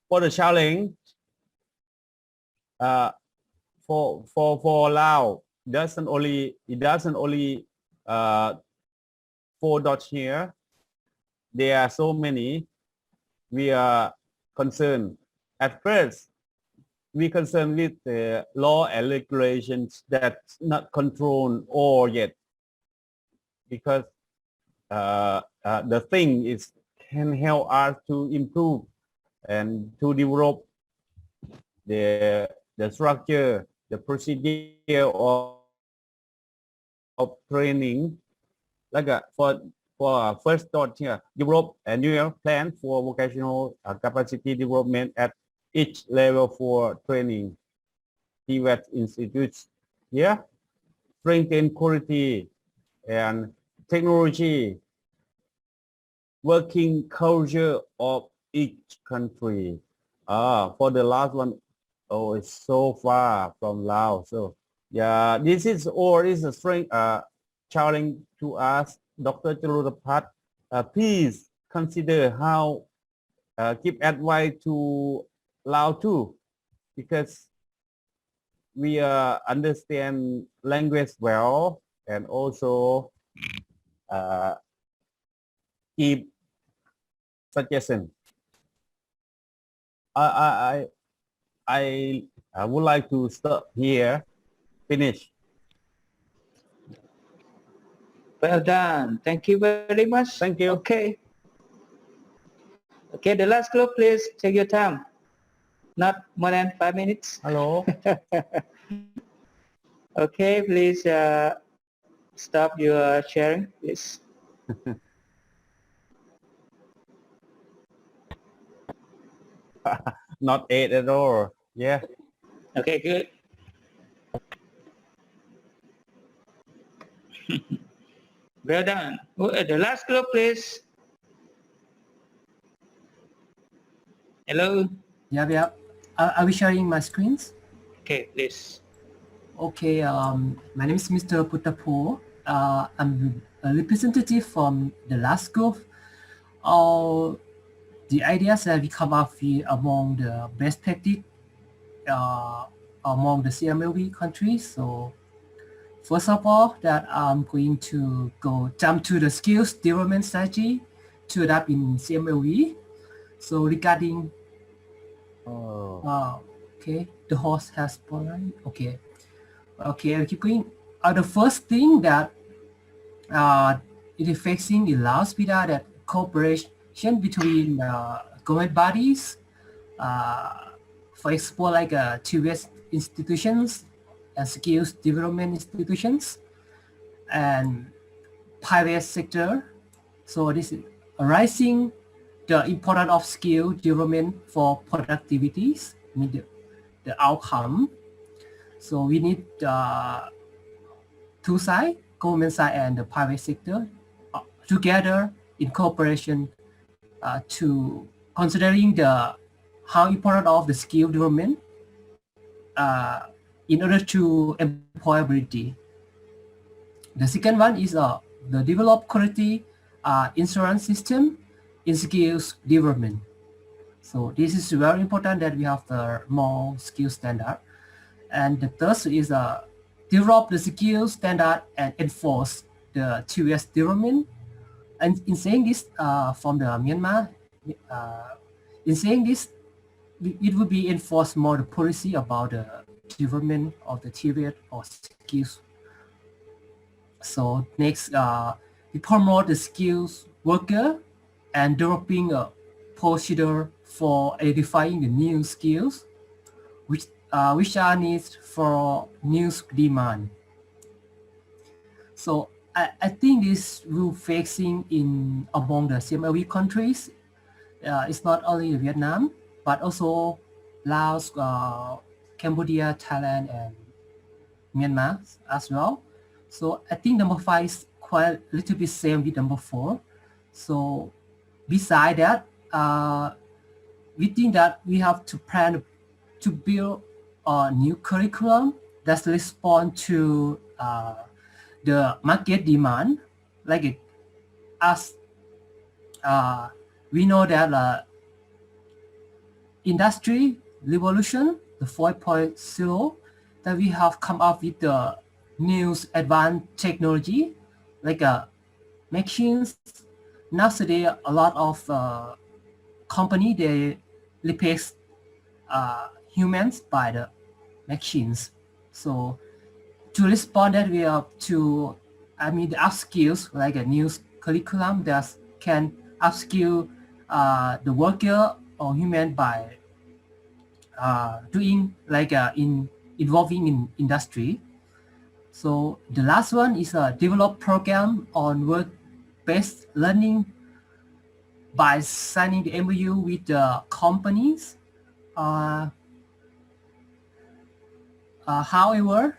For the challenge, for Laos, it doesn't only 4 dots here. There are so many. We are concerned. At first, we concerned with the law and regulations that's not controlled all yet, because the thing is can help us to improve and to develop the structure, the procedure of training. Like for first thought here, develop annual plan for vocational capacity development at each level for training. TVET institutes. Yeah, strengthen quality and technology, working culture of each country. For the last one, oh, it's so far from Laos. So yeah, this is a strength challenge to us, Dr. Chaludapat. Please consider how give advice to Laos too, because we understand language well and also give suggestion. I would like to stop here. Finish. Well done. Thank you very much. Thank you. Okay. Okay, the last group, please take your time. Not more than 5 minutes. Hello. Okay, please stop your sharing, please. Not 8 at all. Yeah. Okay, good. Well done. The last group, please. Hello. Yeah. Are we sharing my screens? Okay, please. Okay. My name is Mr. Puttapo. I'm a representative from the last group. The ideas that we come up with among the best practice among the CMLV countries. So first of all, that I'm going to jump to the skills development strategy to adapt in CMLV. So regarding, okay, the host has spoiled. Okay, I'll keep going. The first thing that it is facing in Laos with that cooperation between government bodies, for example, like TVS institutions and skills development institutions and private sector. So this is arising the importance of skill development for productivities, the outcome. So we need two sides, government side and the private sector, together in cooperation to considering how important of the skill development in order to employability. The second one is the develop quality insurance system in skills development. So this is very important that we have the more skill standard. And the third is develop the skill standard and enforce the TVS development. And in saying this, from the Myanmar, in saying this, it would be enforce more the policy about the development of the TVET or skills. So next, we promote the skills worker and developing a procedure for identifying the new skills which are needs for new demand. So I think this will facing in among the CMLV countries. It's not only Vietnam, but also Laos, Cambodia, Thailand, and Myanmar as well. So I think number 5 is quite a little bit same with number 4. So beside that, we think that we have to plan to build a new curriculum that respond to the market demand. Like as we know that industry revolution, the 4.0, that we have come up with the new advanced technology like machines. Nowadays, a lot of company they replace humans by the machines. So to respond that, we have to, the upskills like a new curriculum that can upskill the worker or human by doing like involving in industry. So the last one is a develop program on work-based learning by signing the MOU with the companies. However,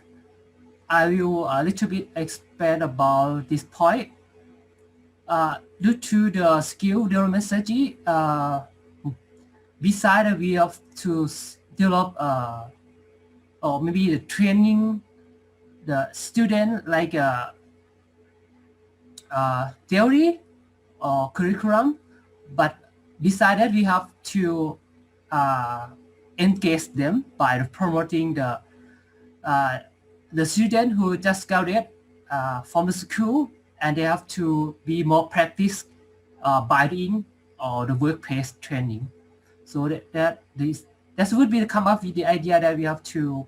I will a little bit expand about this point. Due to the skill development strategy, besides we have to develop or maybe the training the student like theory or curriculum, but besides that we have to engage them by promoting the student who just graduated from the school, and they have to be more practice buying or the workplace training. So that would be come up with the idea that we have to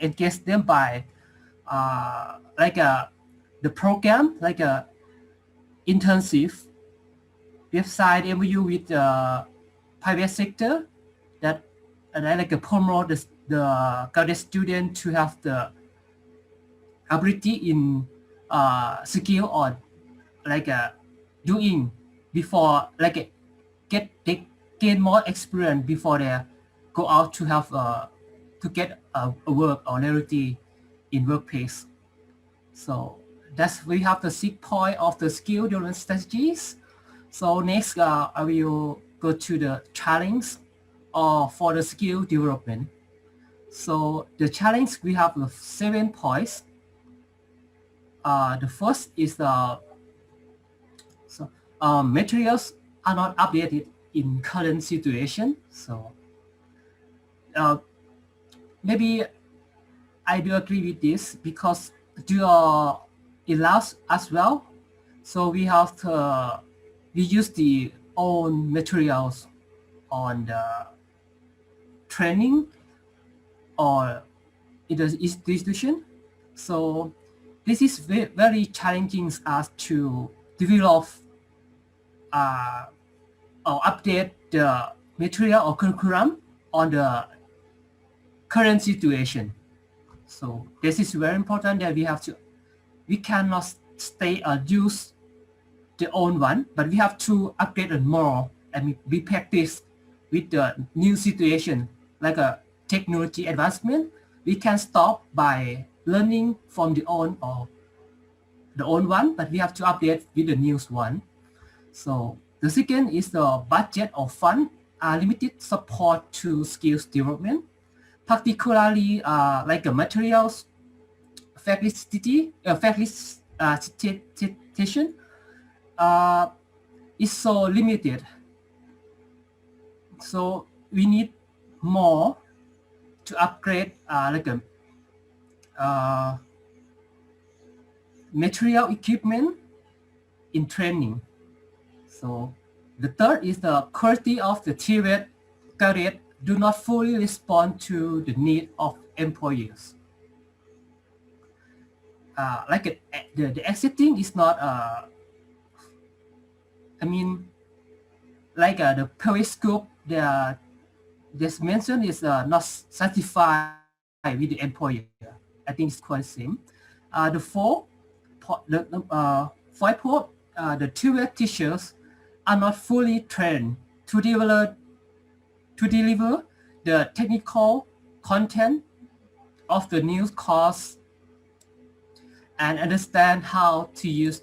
engage them by the program like a intensive website MOU with the private sector that like promote the graduate student to have the ability in skill or like doing before like they gain more experience before they go out to have to get a work or reality in workplace. So that's we have the 6 point of the skill development strategies. So next I will go to the challenge for the skill development. So the challenge we have the 7 points. The first is materials are not updated in current situation. So maybe I do agree with this because it Laos as well. So we have to we use the own materials on the training or in the institution. So this is very challenging us to develop or update the material or curriculum on the current situation. So this is very important that we cannot stay or use the old one, but we have to update it more and be practice with the new situation like a technology advancement. We can stop by learning from the old or the old one, but we have to update with the newest one. So the second is the budget or fund limited support to skills development, particularly like materials facilitation is so limited. So we need more to upgrade like a material equipment in training. So the third is the quality of the TVET graduate do not fully respond to the need of employers. The exiting is not, the previous group, this mention is not satisfied with the employer. I think it's quite same. The tutor teachers are not fully trained to deliver the technical content of the new course and understand how to use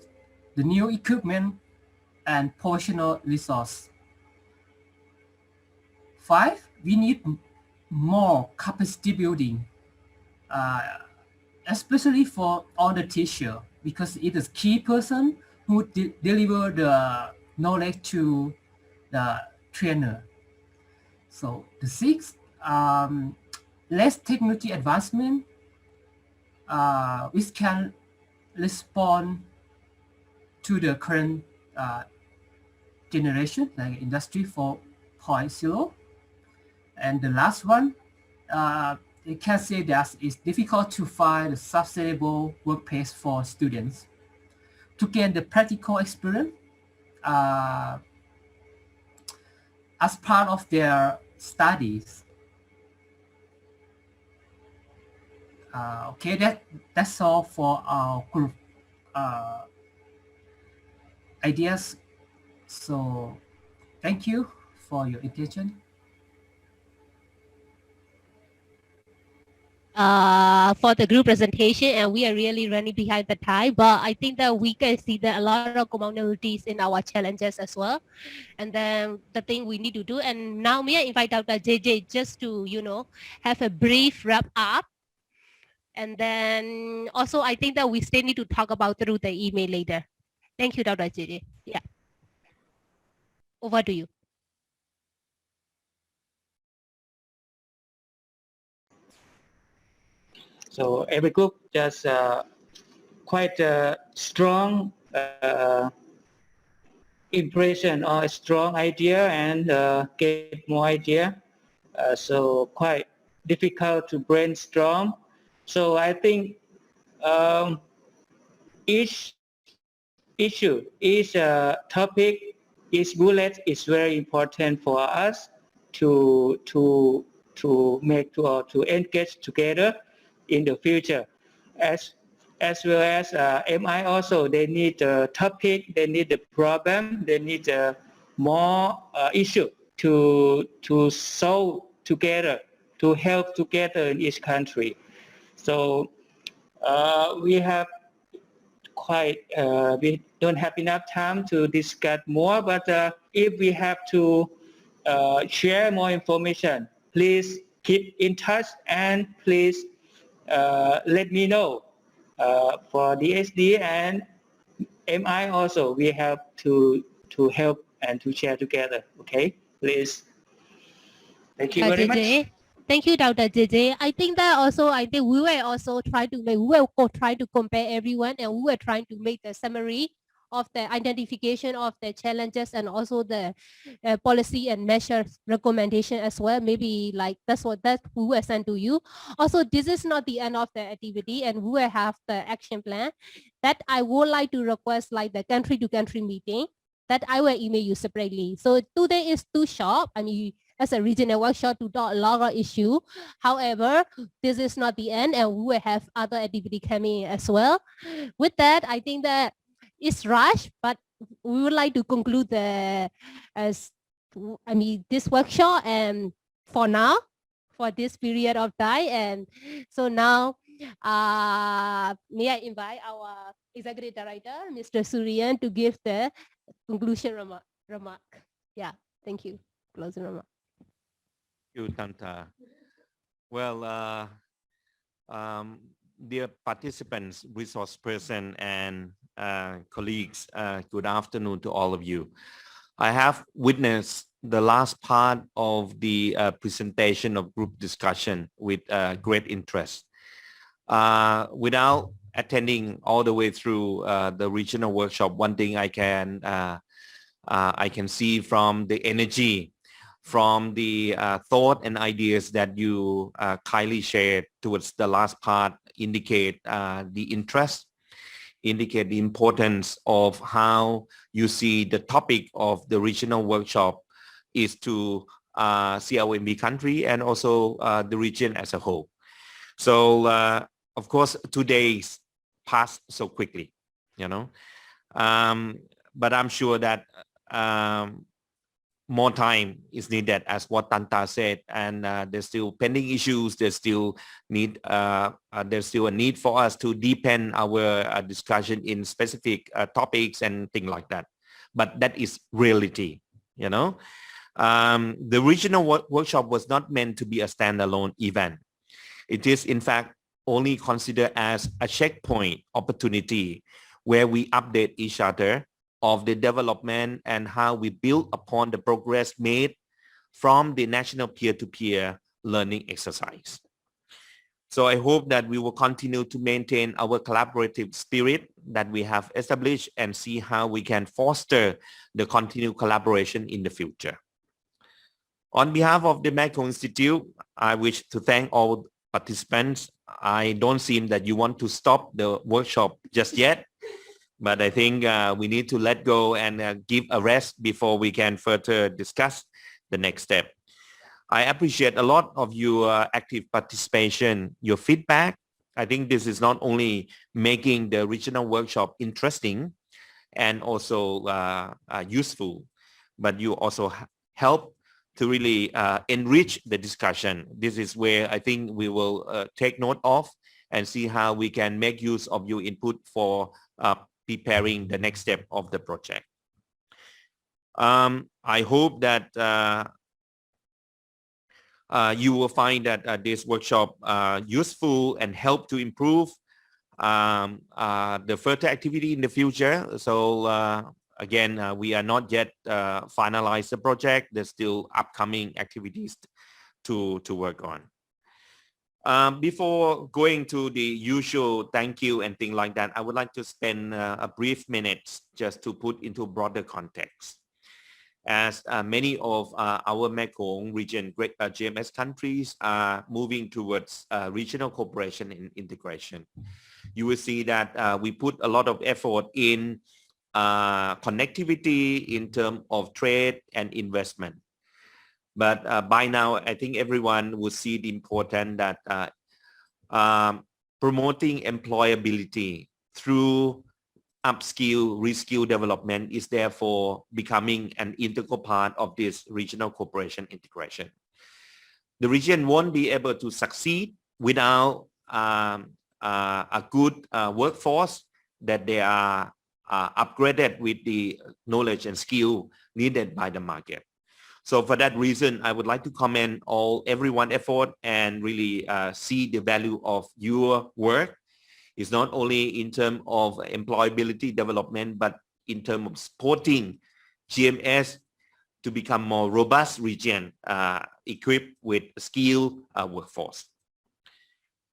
the new equipment and professional resource. 5, we need more capacity building, especially for all the teacher, because it is key person who deliver the knowledge to the trainer. So the 6, less technology advancement, which can respond to the current generation, like Industry 4.0. And the last one, you can say that it's difficult to find a sustainable workplace for students to gain the practical experience as part of their studies. Okay, that's all for our group ideas. So thank you for your attention. For the group presentation, and we are really running behind the time, but I think that we can see that a lot of commonalities in our challenges as well, and then the thing we need to do. And now may I invite Dr. JJ just to have a brief wrap up, and then also I think that we still need to talk about through the email later. Thank you, Dr. JJ. Yeah, over to you. So every group just quite a strong impression or a strong idea and get more idea. So quite difficult to brainstorm. So I think each issue, each topic, each bullet is very important for us to make or to engage together in the future, as well as MI also. They need a topic, they need a problem, they need more issue to solve together, to help together in each country. So we have we don't have enough time to discuss more, but if we have to share more information, please keep in touch and please let me know. For DSD and MI also, we have to help and to share together. Okay, please. Thank you very much. Thank you, Dr. JJ. I think we were also trying to compare everyone, and we were trying to make the summary of the identification of the challenges and also the policy and measures recommendation as well. Maybe like that we will send to you. Also, this is not the end of the activity, and we will have the action plan that I would like to request, like the country to country meeting that I will email you separately. So today is too short. I mean, as a regional workshop to talk a lot of issue. However, this is not the end, and we will have other activity coming in as well. With that, I think that it's rushed, but we would like to conclude this workshop, and for now, for this period of time. And so now, may I invite our Executive Director, Mr. Suryan, to give the conclusion remark. Yeah, thank you. Closing remark. Thank you, Tanta. Well, dear participants, resource person, and colleagues, good afternoon to all of you. I have witnessed the last part of the presentation of group discussion with great interest. Without attending all the way through the regional workshop, one thing I can see from the energy from the thought and ideas that you kindly shared towards the last part indicate the interest, indicate the importance of how you see the topic of the regional workshop is to CLMV country and also the region as a whole. So of course, 2 days passed so quickly, you know, but I'm sure that more time is needed, as what Tanta said, and there's still pending issues. There's still there's still a need for us to deepen our discussion in specific topics and things like that. But that is reality, you know. The regional workshop was not meant to be a standalone event. It is in fact only considered as a checkpoint opportunity where we update each other of the development and how we build upon the progress made from the national peer-to-peer learning exercise. So I hope that we will continue to maintain our collaborative spirit that we have established and see how we can foster the continued collaboration in the future. On behalf of the Mekong Institute, I wish to thank all participants. I don't seem that you want to stop the workshop just yet, but I think we need to let go and give a rest before we can further discuss the next step. I appreciate a lot of your active participation, your feedback. I think this is not only making the regional workshop interesting and also useful, but you also help to really enrich the discussion. This is where I think we will take note of and see how we can make use of your input for preparing the next step of the project. I hope that you will find that this workshop useful and help to improve the further activity in the future. So again, we are not yet finalized the project. There's still upcoming activities to work on. Before going to the usual thank you and things like that, I would like to spend a brief minute just to put into broader context. As many of our Mekong region GMS countries are moving towards regional cooperation and integration, you will see that we put a lot of effort in connectivity in terms of trade and investment. But by now, I think everyone will see the importance that promoting employability through upskill, reskill development is therefore becoming an integral part of this regional cooperation integration. The region won't be able to succeed without a good workforce that they are upgraded with the knowledge and skill needed by the market. So for that reason, I would like to commend everyone's effort and really see the value of your work. It's not only in terms of employability development, but in terms of supporting GMS to become more robust region equipped with skilled workforce.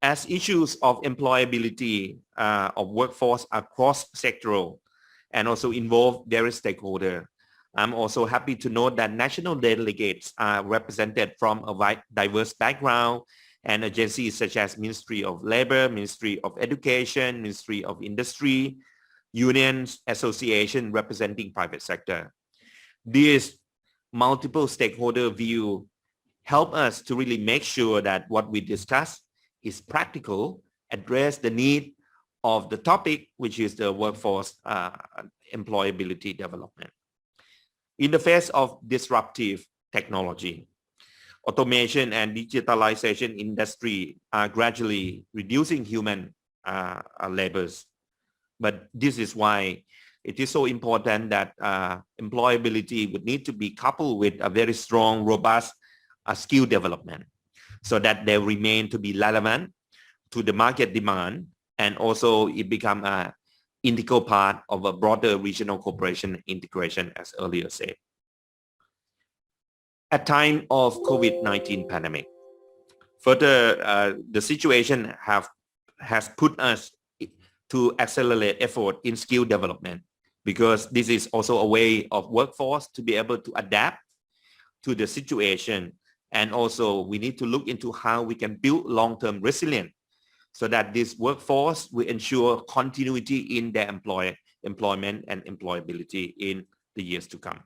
As issues of employability of workforce are cross-sectoral and also involve various stakeholders, I'm also happy to note that national delegates are represented from a diverse background and agencies such as Ministry of Labor, Ministry of Education, Ministry of Industry, unions, associations representing private sector. This multiple stakeholder view help us to really make sure that what we discuss is practical, address the need of the topic, which is the workforce employability development. In the face of disruptive technology, automation and digitalization industry are gradually reducing human labors. But this is why it is so important that employability would need to be coupled with a very strong, robust skill development so that they remain to be relevant to the market demand, and also it become an integral part of a broader regional cooperation integration, as earlier said. At time of COVID-19 pandemic, further the situation has put us to accelerate effort in skill development, because this is also a way of workforce to be able to adapt to the situation. And also we need to look into how we can build long-term resilience so that this workforce will ensure continuity in their employment and employability in the years to come.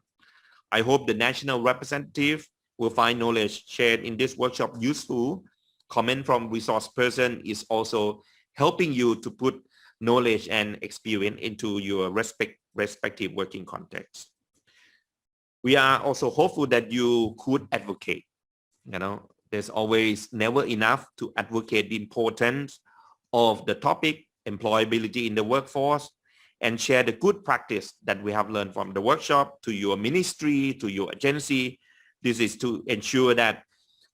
I hope the national representative will find knowledge shared in this workshop useful. Comment from resource person is also helping you to put knowledge and experience into your respective working context. We are also hopeful that you could advocate. You know, there's always never enough to advocate the importance of the topic, employability in the workforce, and share the good practice that we have learned from the workshop to your ministry, to your agency. This is to ensure that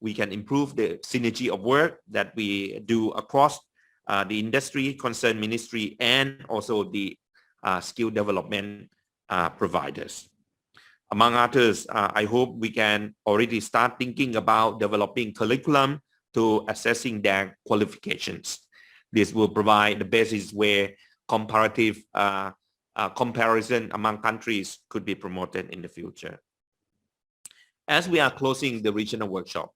we can improve the synergy of work that we do across the industry, concerned ministry, and also the skill development providers. Among others, I hope we can already start thinking about developing curriculum to assessing their qualifications. This will provide the basis where comparative comparison among countries could be promoted in the future. As we are closing the regional workshop,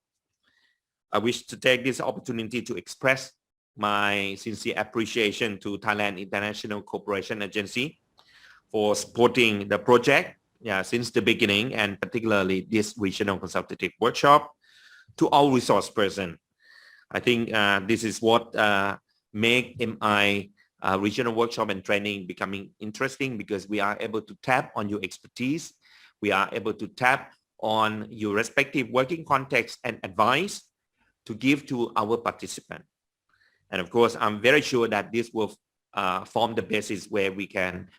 I wish to take this opportunity to express my sincere appreciation to Thailand International Cooperation Agency for supporting the project since the beginning, and particularly this regional consultative workshop. To all resource person, I think this is what make MI regional workshop and training becoming interesting, because we are able to tap on your expertise. We are able to tap on your respective working context and advice to give to our participant. And of course, I'm very sure that this will form the basis where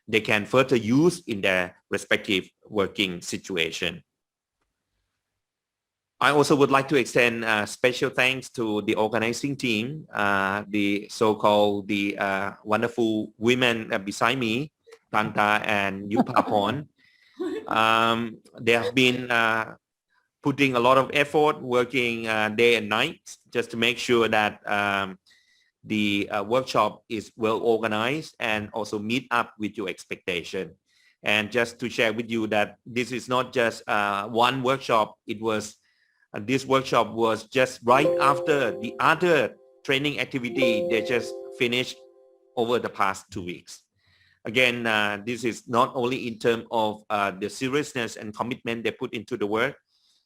they can further use in their respective working situation. I also would like to extend special thanks to the organizing team, the so-called wonderful women beside me, Tanta and Yupapon. They have been putting a lot of effort, working day and night, just to make sure that the workshop is well organized and also meet up with your expectation. And just to share with you that this is not just one workshop. This workshop was just right after the other training activity they just finished over the past 2 weeks. Again, this is not only in terms of the seriousness and commitment they put into the work,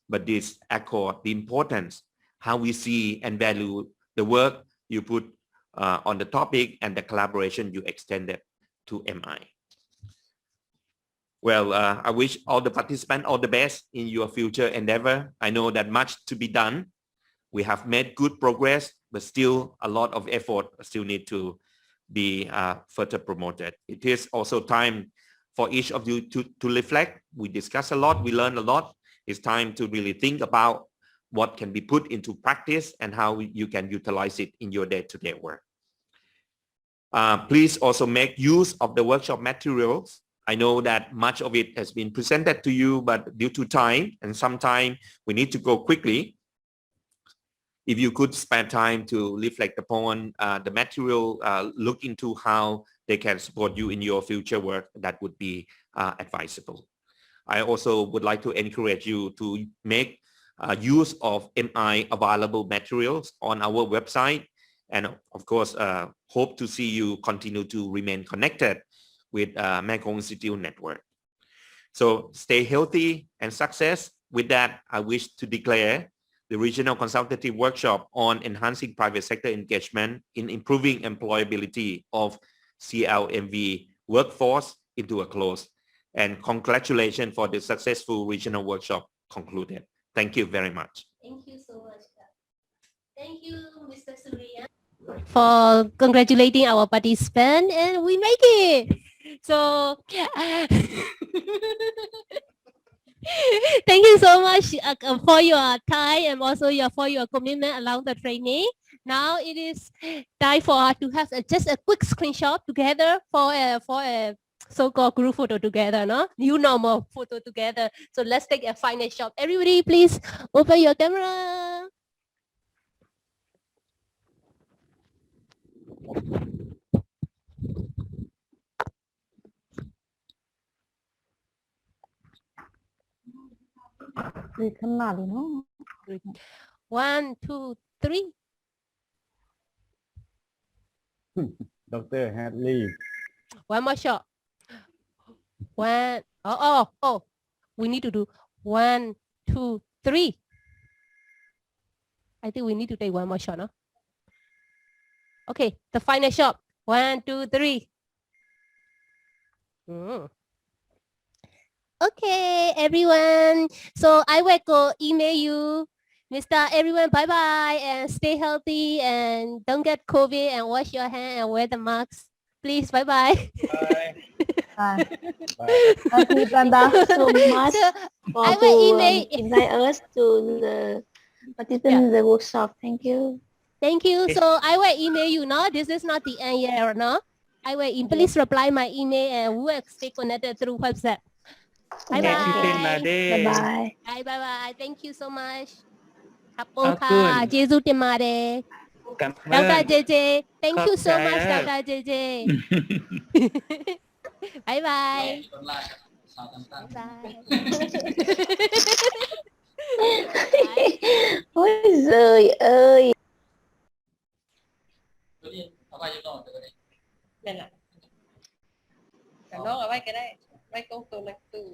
but this accord the importance, how we see and value the work you put on the topic and the collaboration you extended to MI. Well, I wish all the participants all the best in your future endeavor. I know that much to be done. We have made good progress, but still a lot of effort still need to be further promoted. It is also time for each of you to reflect. We discuss a lot, we learn a lot. It's time to really think about what can be put into practice and how you can utilize it in your day-to-day work. Please also make use of the workshop materials. I know that much of it has been presented to you, but due to time and sometimes we need to go quickly. If you could spend time to reflect upon the material, look into how they can support you in your future work, that would be advisable. I also would like to encourage you to make use of MI available materials on our website, and of course hope to see you continue to remain connected with Mekong Institute Network. So stay healthy and success. With that, I wish to declare the Regional Consultative Workshop on Enhancing Private Sector Engagement in Improving Employability of CLMV Workforce into a close. And congratulations for the successful regional workshop concluded. Thank you very much. Thank you so much. Thank you, Mr. Surya, for congratulating our participant, and we make it. So thank you so much for your time and also for your commitment along the training. Now it is time for us to have just a quick screenshot together for a so-called group photo together, no? New normal photo together. So let's take a final shot. Everybody, please open your camera. 1, 2, 3. Dr. Hadley. One more shot. Oh. We need to do 1, 2, 3. I think we need to take one more shot, no? Okay, the final shot. 1, 2, 3. Okay, everyone. So I will go email you. Mr. Everyone, bye-bye and stay healthy and don't get COVID and wash your hand and wear the masks. Please, bye-bye. Bye. Thank you, Brenda, so much So, for I will to email. invite us to the participant in the workshop. Thank you. Thank you. So I will email you, no? This is not the end yet, no? I will please reply my email and we will stay connected through WhatsApp. Bye-bye. Bye-bye. Bye-bye. Thank you so much. ขอบ ข คุณ อบ ค่ะ คุณ เจสุเตมาเด cảm Dr. ơn JJ thank you so Khóc much trai Dr. JJ bye bye Ôi giời ơi. นั่นแหละแต่น้องเอาไว้ก็ได้ไว้ตรงตัวนักตู้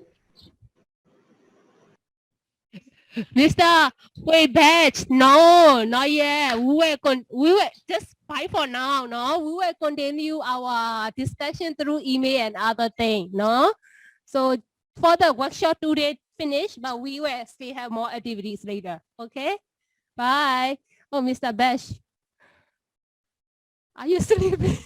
Mr. Wait, batch. No, not yet. We will just bye for now. No, we will continue our discussion through email and other things. No, so for the workshop today finish, but we will still have more activities later. Okay, bye. Oh, Mr. Bash, are you sleeping?